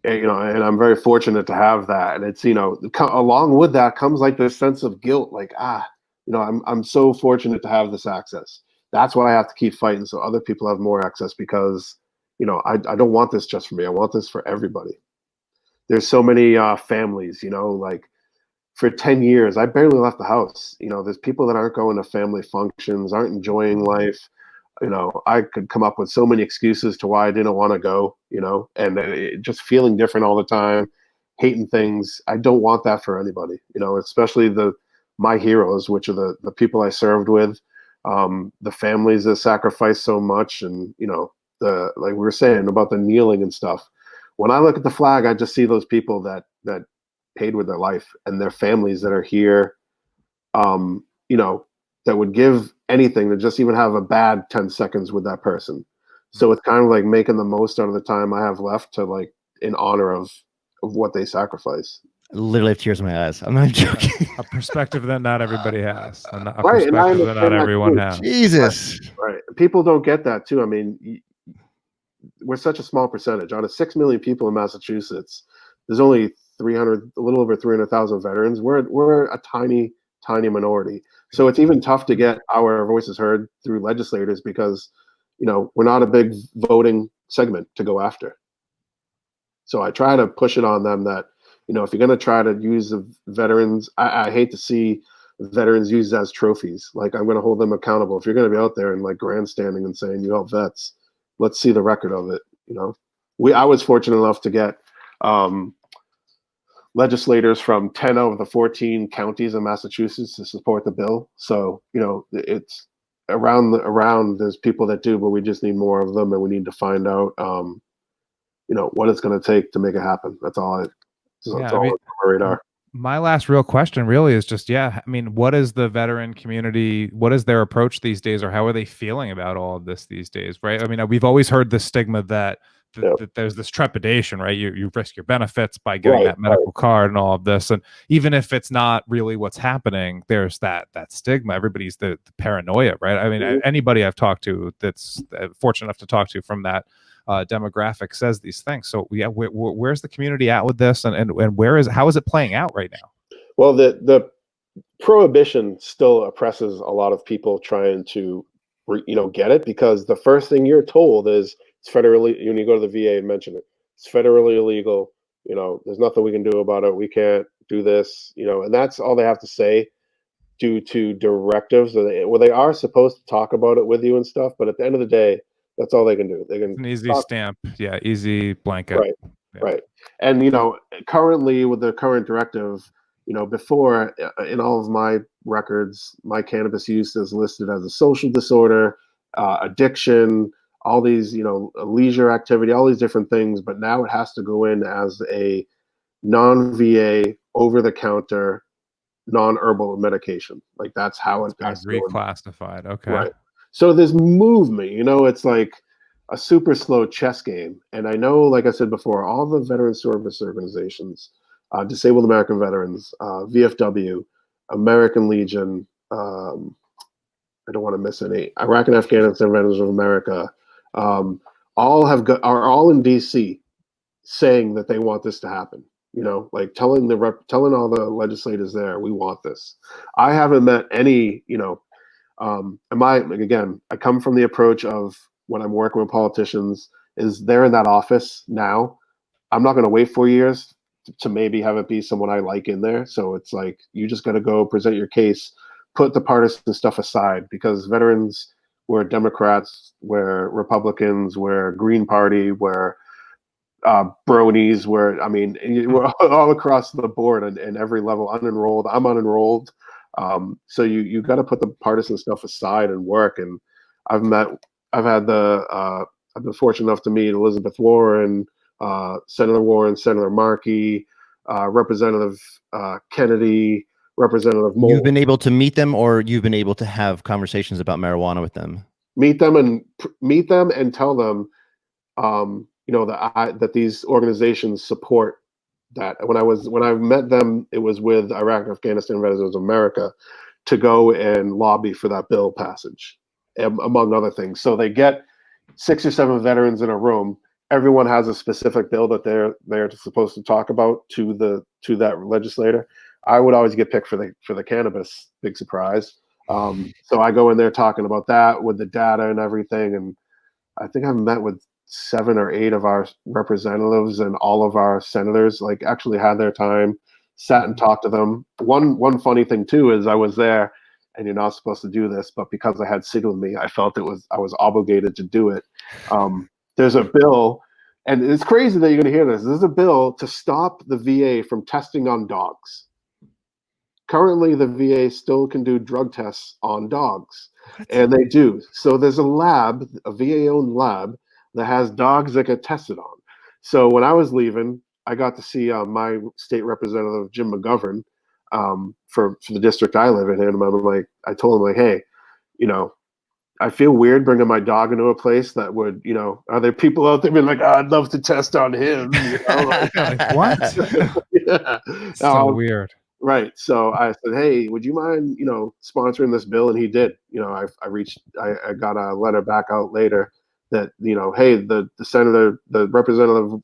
I'm very fortunate to have that. And it's along with that comes like this sense of guilt, like I'm so fortunate to have this access. That's why I have to keep fighting so other people have more access because I don't want this just for me. I want this for everybody. There's so many families, like for 10 years I barely left the house. There's people that aren't going to family functions, aren't enjoying life. I could come up with so many excuses to why I didn't want to go, and just feeling different all the time, hating things. I don't want that for anybody, especially my heroes, which are the people I served with, the families that sacrificed so much. And, like we were saying about the kneeling and stuff. When I look at the flag, I just see those people that paid with their life and their families that are here, that would give anything to just even have a bad 10 seconds with that person. So it's kind of like making the most out of the time I have left to like in honor of what they sacrifice. I literally have tears in my eyes. I'm not joking. A perspective that not everybody has. A Right, perspective that not everyone has. Jesus. Right. People don't get that too. I mean, we're such a small percentage. Out of 6 million people in Massachusetts, there's only a little over 300,000 veterans. We're a tiny minority. So it's even tough to get our voices heard through legislators because, we're not a big voting segment to go after. So I try to push it on them that, if you're going to try to use the veterans, I hate to see veterans used as trophies. Like I'm going to hold them accountable. If you're going to be out there and like grandstanding and saying you help vets, let's see the record of it. I was fortunate enough to get, legislators from 10 out of the 14 counties in Massachusetts to support the bill. So, it's around there's people that do, but we just need more of them and we need to find out, what it's going to take to make it happen. That's all on my radar. My last real question really is just, what is the veteran community? What is their approach these days, or how are they feeling about all of this these days? Right. We've always heard the stigma that there's this trepidation, right? You risk your benefits by getting that medical card and all of this, and even if it's not really what's happening, there's that stigma. Everybody's the paranoia, right? I mean, anybody I've talked to that's fortunate enough to talk to from that demographic says these things. So yeah, where's the community at with this, and how is it playing out right now? Well, the prohibition still oppresses a lot of people trying to get it, because the first thing you're told is it's federally, when you go to the VA and mention it, it's federally illegal. There's nothing we can do about it. We can't do this, and that's all they have to say due to directives. They are supposed to talk about it with you and stuff, but at the end of the day, that's all they can do. They can an easy stamp, easy blanket, right. And currently with the current directive, before, in all of my records, my cannabis use is listed as a social disorder, addiction, all these, leisure activity, all these different things. But now it has to go in as a non-VA, over-the-counter, non-herbal medication. Like that's how it has reclassified. Okay. Right. So there's movement, it's like a super slow chess game. And I know, like I said before, all the veteran service organizations, Disabled American Veterans, VFW, American Legion, I don't want to miss any, Iraq and Afghanistan Veterans of America, are all in DC saying that they want this to happen. Like telling all the legislators there, we want this. I haven't met any, I come from the approach of when I'm working with politicians is they're in that office now. I'm not going to wait 4 years to maybe have it be someone I like in there. So it's like, you just got to go present your case, put the partisan stuff aside, because veterans, we're Democrats, we're Republicans, we're Green Party, we're bronies, we're all across the board and every level, unenrolled. I'm unenrolled. So you got to put the partisan stuff aside and work. And I've been fortunate enough to meet Elizabeth Warren, Senator Warren, Senator Markey, Representative Kennedy, Representative Moore. You've been able to meet them, or you've been able to have conversations about marijuana with them? Meet them and tell them, that these organizations support that. When I met them, it was with Iraq and Afghanistan Veterans of America to go and lobby for that bill passage, among other things. So they get 6 or 7 veterans in a room. Everyone has a specific bill that they're supposed to talk about to that legislator. I would always get picked for the cannabis. Big surprise. So I go in there talking about that with the data and everything. And I think I've met with 7 or 8 of our representatives, and all of our senators actually had their time, sat and talked to them. One funny thing too is I was there, and you're not supposed to do this, but because I had SIG with me, I felt I was obligated to do it. There's a bill, and it's crazy that you're going to hear this. There's a bill to stop the VA from testing on dogs. Currently, the VA still can do drug tests on dogs, and they do. So there's a VA-owned lab, that has dogs that get tested on. So when I was leaving, I got to see my state representative, Jim McGovern, for the district I live in. And I told him, hey, I feel weird bringing my dog into a place that would, are there people out there being like, I'd love to test on him? What? Yeah. So weird. Right. So I said, hey, would you mind, sponsoring this bill? And he did. I got a letter back out later that, hey, the senator, the representative,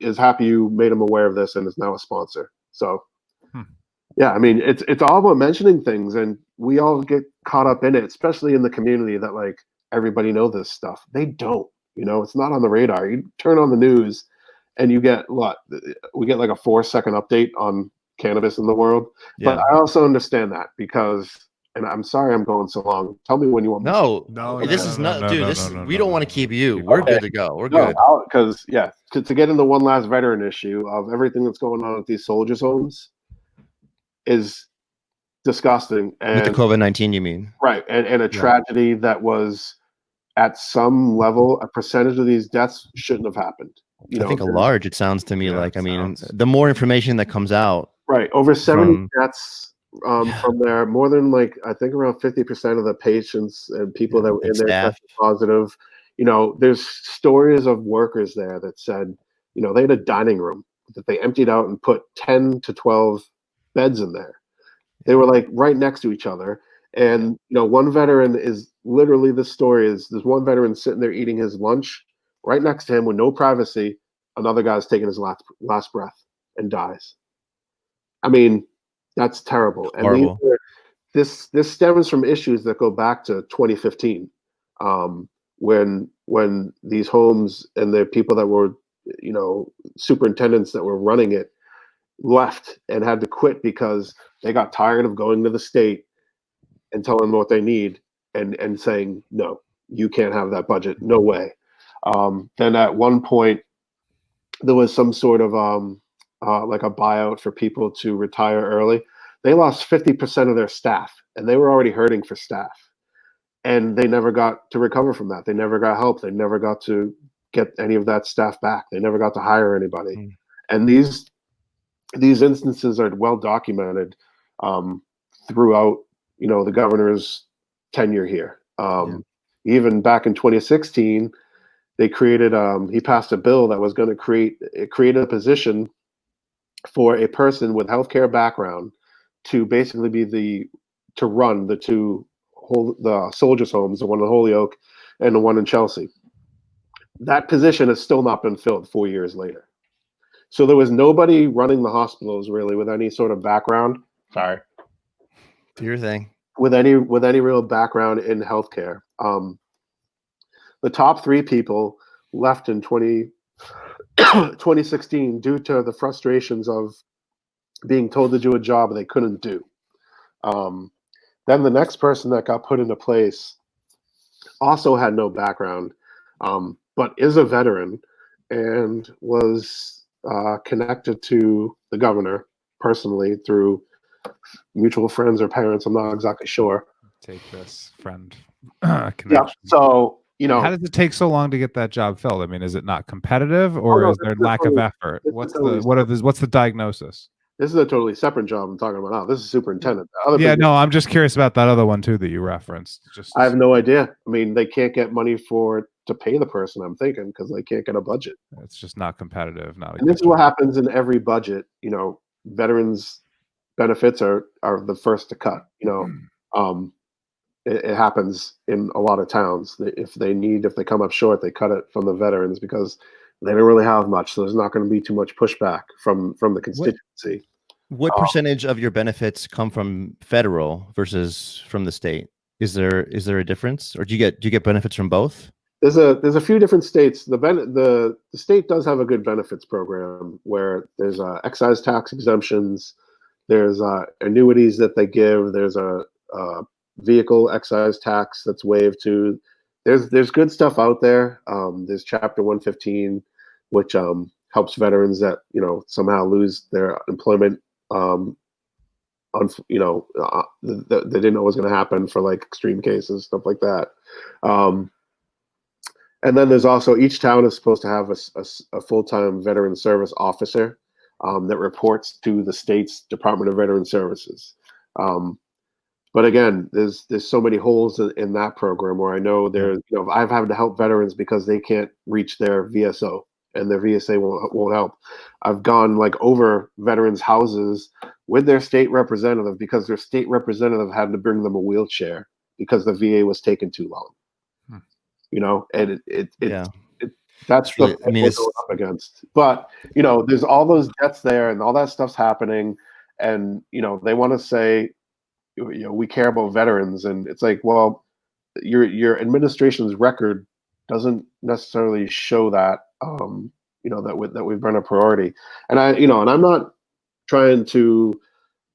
is happy you made him aware of this and is now a sponsor. So, yeah, it's all about mentioning things, and we all get caught up in it, especially in the community that everybody know this stuff. They don't, it's not on the radar. You turn on the news and you get we get a 4-second update on cannabis in the world. Yeah. But I also understand that because, and I'm sorry I'm going so long. Tell me when you want me to. This is not, dude. We don't want to keep you. We're good to go. We're good. Because to get into one last veteran issue of everything that's going on at these soldiers' homes is disgusting. And with the COVID-19, you mean? Right, and a tragedy that was at some level, a percentage of these deaths shouldn't have happened. I think a large. It sounds to me the more information that comes out. Right, over 70 deaths. From there, more than I think around 50% of the patients and people that were in there tested positive. there's stories of workers there that said, they had a dining room that they emptied out and put 10 to 12 beds in there. They were like right next to each other. And, one veteran is literally, the story is there's one veteran sitting there eating his lunch right next to him with no privacy. Another guy's taking his last breath and dies. I mean, that's terrible. And Horrible. this stems from issues that go back to 2015, when these homes and the people that were, superintendents that were running it left and had to quit because they got tired of going to the state and telling them what they need and saying, no, you can't have that budget. No way. Then at one point, there was some sort of like a buyout for people to retire early. They lost 50% of their staff, and they were already hurting for staff. And they never got to recover from that. They never got help. They never got to get any of that staff back. They never got to hire anybody. And these instances are well documented throughout, the governor's tenure here. Even back in 2016, they created, he passed a bill that was going to create a position for a person with healthcare background to basically to run the the soldiers' homes, the one in Holyoke and the one in Chelsea. That position has still not been filled 4 years later. So there was nobody running the hospitals really with any sort of background. Sorry. Do your thing. With any real background in healthcare. The top 3 people left in 2016 due to the frustrations of being told to do a job they couldn't do. Then the next person that got put into place also had no background, but is a veteran and was connected to the governor personally through mutual friends or parents. I'm not exactly sure. Take this friend connection. Yeah. So, how does it take so long to get that job filled? I mean, is it not competitive, or is there lack of effort? What's the diagnosis? This is a totally separate job I'm talking about now. This is superintendent. I'm just curious about that other one too that you referenced. I have no idea. I mean, they can't get money to pay the person, I'm thinking, because they can't get a budget. It's just not competitive. And this is what happens in every budget. Veterans benefits are the first to cut. It happens in a lot of towns. If they come up short, they cut it from the veterans because they don't really have much. So there's not going to be too much pushback from the constituency. What percentage of your benefits come from federal versus from the state? Is there a difference, or do you get benefits from both? There's a few different states. The state does have a good benefits program where there's excise tax exemptions, there's annuities that they give, there's a vehicle excise tax that's waived too. There's good stuff out there. There's Chapter 115, which helps veterans that somehow lose their employment. They didn't know was going to happen for like extreme cases, stuff like that. And then there's also, each town is supposed to have a full-time veteran service officer that reports to the state's Department of Veteran Services. But again, there's so many holes in that program where I know I've had to help veterans because they can't reach their VSO and their VSA won't help. I've gone over veterans' houses with their state representative because their state representative had to bring them a wheelchair because the VA was taking too long. And that's really, what we're going up against. But there's all those deaths there and all that stuff's happening, and they want to say, we care about veterans, and it's like, well, your administration's record doesn't necessarily show that that we've been a priority. And and I'm not trying to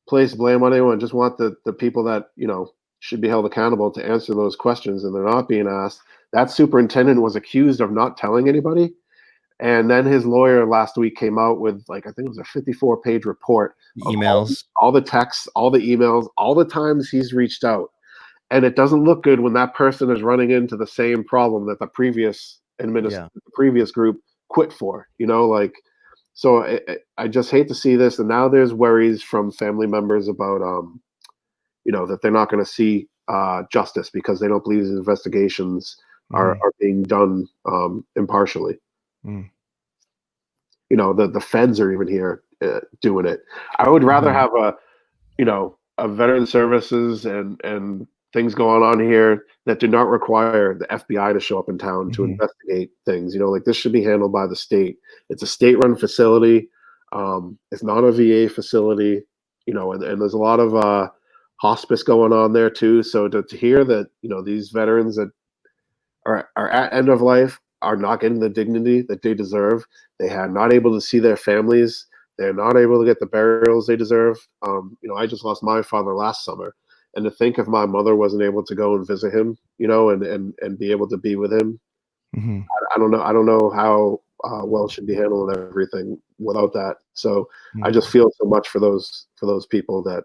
place blame on anyone. I just want the people that should be held accountable to answer those questions, and they're not being asked. That superintendent was accused of not telling anybody, and then his lawyer last week came out with I think it was a 54-page report, emails, all the texts, all the emails, all the times he's reached out. And it doesn't look good when that person is running into the same problem that the previous previous group quit for. So I just hate to see this. And now there's worries from family members about that they're not going to see justice because they don't believe these investigations are being done impartially. Mm. You know, the feds are even here doing it. I would rather have a veteran services and things going on here that do not require the FBI to show up in town to investigate things. You know, like this should be handled by the state. It's a state-run facility. It's not a VA facility. You know, and there's a lot of hospice going on there too. So to hear that, you know, these veterans that are at end of life are not getting the dignity that they deserve. They are not able to see their families. They're not able to get the burials they deserve. You know, I just lost my father last summer, and to think if my mother wasn't able to go and visit him, you know, and be able to be with him, I don't know. I don't know how well it should be handled and everything without that. So I just feel so much for those people that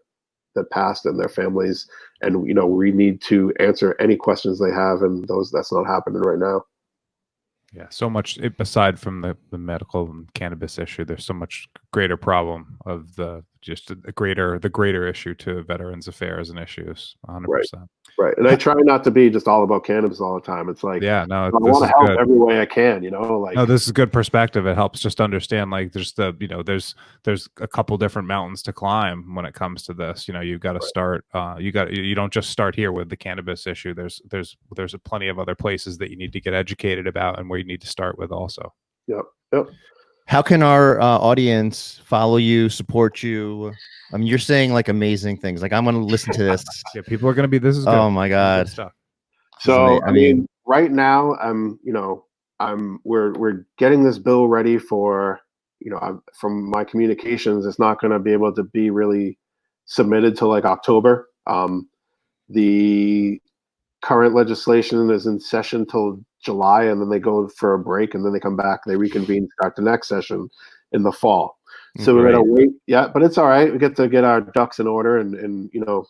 passed and their families, and you know, we need to answer any questions they have, and that's not happening right now. Yeah, so much aside from the medical and cannabis issue, there's so much greater problem of the greater issue to veterans affairs and issues. 100%. Right. And I try not to be just all about cannabis all the time. It's like, yeah, no, I want to help every way I can, you know, like, no, this is good perspective. It helps just understand, like, there's a couple different mountains to climb when it comes to this. You know, you've got to start, you don't just start here with the cannabis issue. There's plenty of other places that you need to get educated about and where you need to start with also. Yep. How can our audience follow you, support you? I mean, you're saying like amazing things. Like, I'm going to listen to this. Yeah, people are going to be. This is good. Oh my God. Stuff. So I mean, right now we're getting this bill ready for, you know, from my communications, it's not going to be able to be really submitted till like October. The current legislation is in session till July, and then they go for a break, and then they come back, they reconvene, start the next session in the fall. So we're gonna wait. Yeah, but it's all right. We get to get our ducks in order and you know,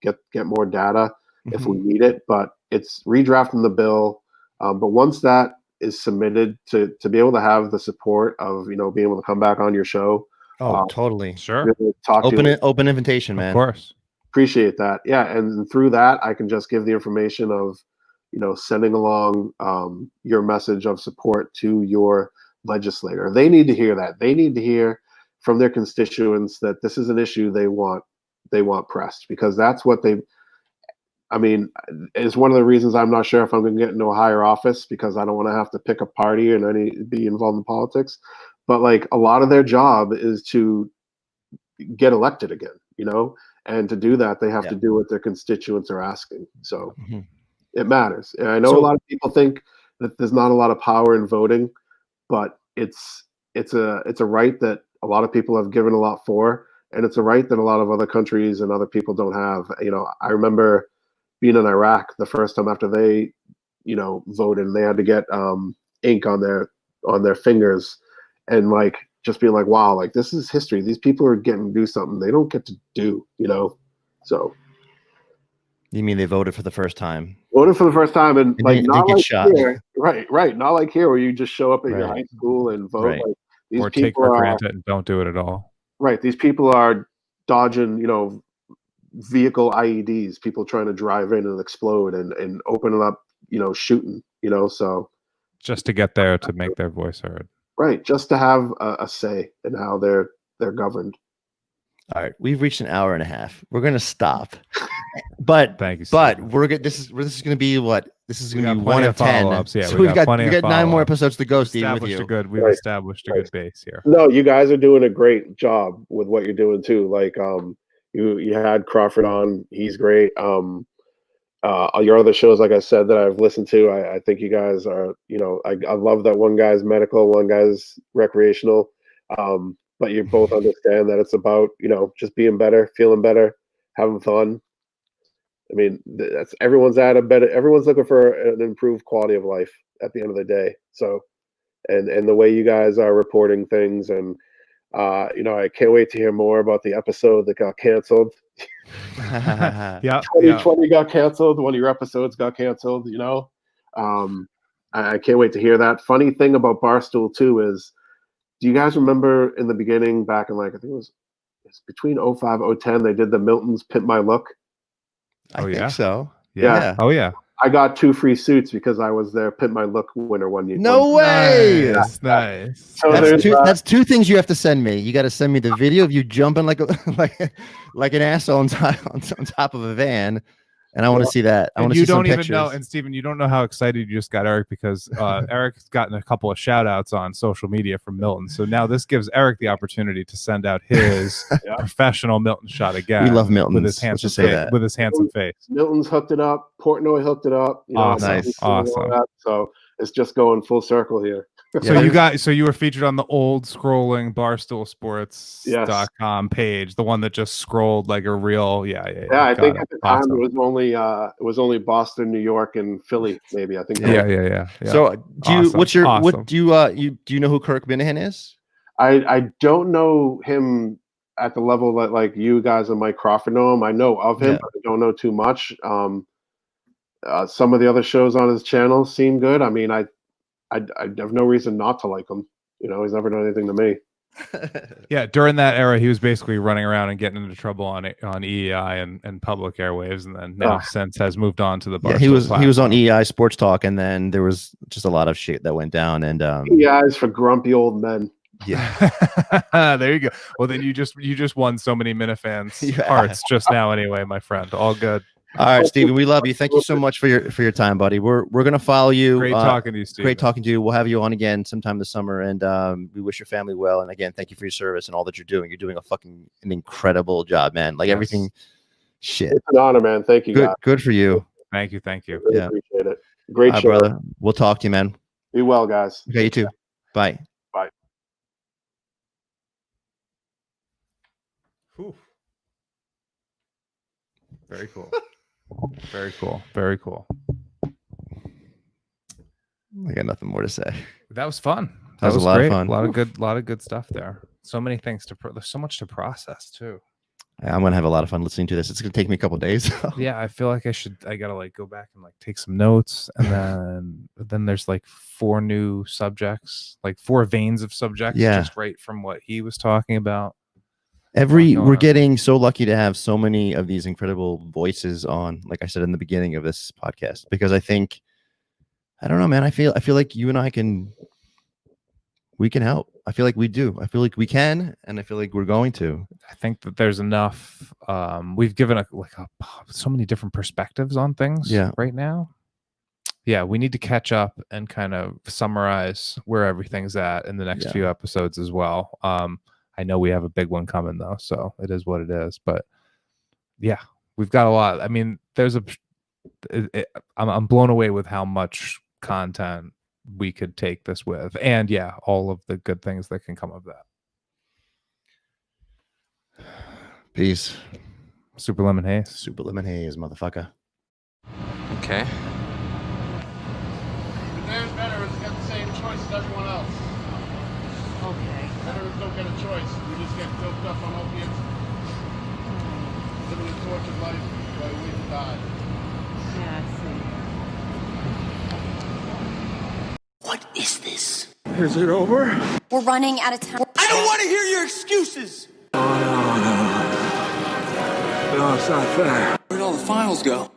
get more data if we need it. But it's redrafting the bill. But once that is submitted, to be able to have the support of, you know, being able to come back on your show. Oh, totally. Sure. Open invitation, man. Of course. Appreciate that. Yeah, and through that, I can just give the information of, you know, sending along your message of support to your legislator. They need to hear that. They need to hear from their constituents that this is an issue they want pressed, because that's what they. I mean, it's one of the reasons I'm not sure if I'm going to get into a higher office, because I don't want to have to pick a party and be involved in politics. But like, a lot of their job is to get elected again, you know, and to do that, they have to do what their constituents are asking. So it matters. And I know a lot of people think that there's not a lot of power in voting, but it's a right that a lot of people have given a lot for, and it's a right that a lot of other countries and other people don't have. You know, I remember being in Iraq the first time after they, you know, voted, and they had to get ink on their fingers, and like just being like, wow, like this is history. These people are getting to do something they don't get to do, you know. So you mean they voted for the first time? Voted for the first time, and like not like shot. Here, right, not like here where you just show up at your high school and vote. Right. Like, these Or people take for granted and don't do it at all. Right, these people are dodging, you know, vehicle IEDs, people trying to drive in and explode, and opening up, you know, shooting, you know, so just to get there, to make their voice heard. Right, just to have a say in how they're governed. All right, we've reached an hour and a half. We're gonna stop, but thank you. But we're good. This is gonna be what? This is gonna be 1 of 10. Yeah, so we got 9 more episodes to go, Steve. With you, we've established a good base here. No, you guys are doing a great job with what you're doing too. Like, you had Crawford on. He's great. Your other shows, like I said, that I've listened to, I think you guys are, you know, I love that one guy's medical, one guy's recreational. But you both understand that it's about, you know, just being better, feeling better, having fun. I mean, everyone's looking for an improved quality of life at the end of the day. So, and the way you guys are reporting things, and you know, I can't wait to hear more about the episode that got canceled. 2020 got canceled. One of your episodes got canceled, you know. I can't wait to hear that. Funny thing about Barstool too is, do you guys remember in the beginning, back in like, I think it's between 05 10, they did the Milton's Pimp My Look? I think so. Yeah. Oh yeah. I got 2 free suits because I was their Pimp My Look winner one year. No way. Nice. So That's two things you have to send me. You got to send me the video of you jumping like an asshole on top of a van, and I want to see that. I want to see some pictures. Even know, and Steven, you don't know how excited you just got Eric because Eric's gotten a couple of shout outs on social media from Milton. So now this gives Eric the opportunity to send out his professional Milton shot again. We love Milton with his handsome face. With his handsome face. Milton's hooked it up. Portnoy hooked it up. You know, awesome. Nice. Awesome. So it's just going full circle here. So you were featured on the old scrolling barstoolsports.com page, the one that just scrolled like a real I think at the time it was only Boston, New York, and Philly, maybe. I think yeah. So do you do you know who Kirk Minahan is? I don't know him at the level that like you guys and Mike Crawford know him. I know of him, but I don't know too much. Some of the other shows on his channel seem good. I mean, I have no reason not to like him. You know, he's never done anything to me. Yeah, during that era, he was basically running around and getting into trouble on EEI and public airwaves, and then now since has moved on to the Barstool he was on EEI Sports Talk, and then there was just a lot of shit that went down. And EEI is for grumpy old men. Yeah, there you go. Well, then you just won so many Minifans hearts just now, anyway, my friend. All good. All right, Steven, we love you. Thank you so much for your time, buddy. We're gonna follow you. Great talking to you, Steven. Great talking to you. We'll have you on again sometime this summer, and we wish your family well. And again, thank you for your service and all that you're doing. You're doing an incredible job, man. Like everything. Shit, it's an honor, man. Thank you. Good for you. Thank you. Really appreciate it. Great show, brother. We'll talk to you, man. Be well, guys. Okay, you too. Bye. Bye. Whew. Very cool. Very cool. Very cool. I got nothing more to say. That was fun. That was a lot great. of fun. A lot of good stuff there. So many things there's so much to process too. I'm gonna have a lot of fun listening to this. It's gonna take me a couple days. Yeah, I feel like I gotta like go back and like take some notes, and then there's like 4 new subjects, like 4 veins of subjects, just right from what he was talking about. We're getting so lucky to have so many of these incredible voices on, like I said in the beginning of this podcast, because I don't know, man. I feel like you and I we can help. I feel like we do. I feel like we can, and I feel like we're going to. I think that there's enough. We've given so many different perspectives on things right now. Yeah, we need to catch up and kind of summarize where everything's at in the next few episodes as well. I know we have a big one coming though, so it is what it is. But yeah, we've got a lot. I mean, I'm blown away with how much content we could take this with, and all of the good things that can come of that. Peace. Super Lemon Haze. Super Lemon Haze, motherfucker. Okay. There's veterans got the same choice as everyone else. Okay. Veterans don't get a choice. We just get doped up on opiates. Living a tortured life while we wait to die. Yeah, I see. What is this? Is it over? We're running out of time. I don't want to hear your excuses! No, it's not fair. Where'd all the files go?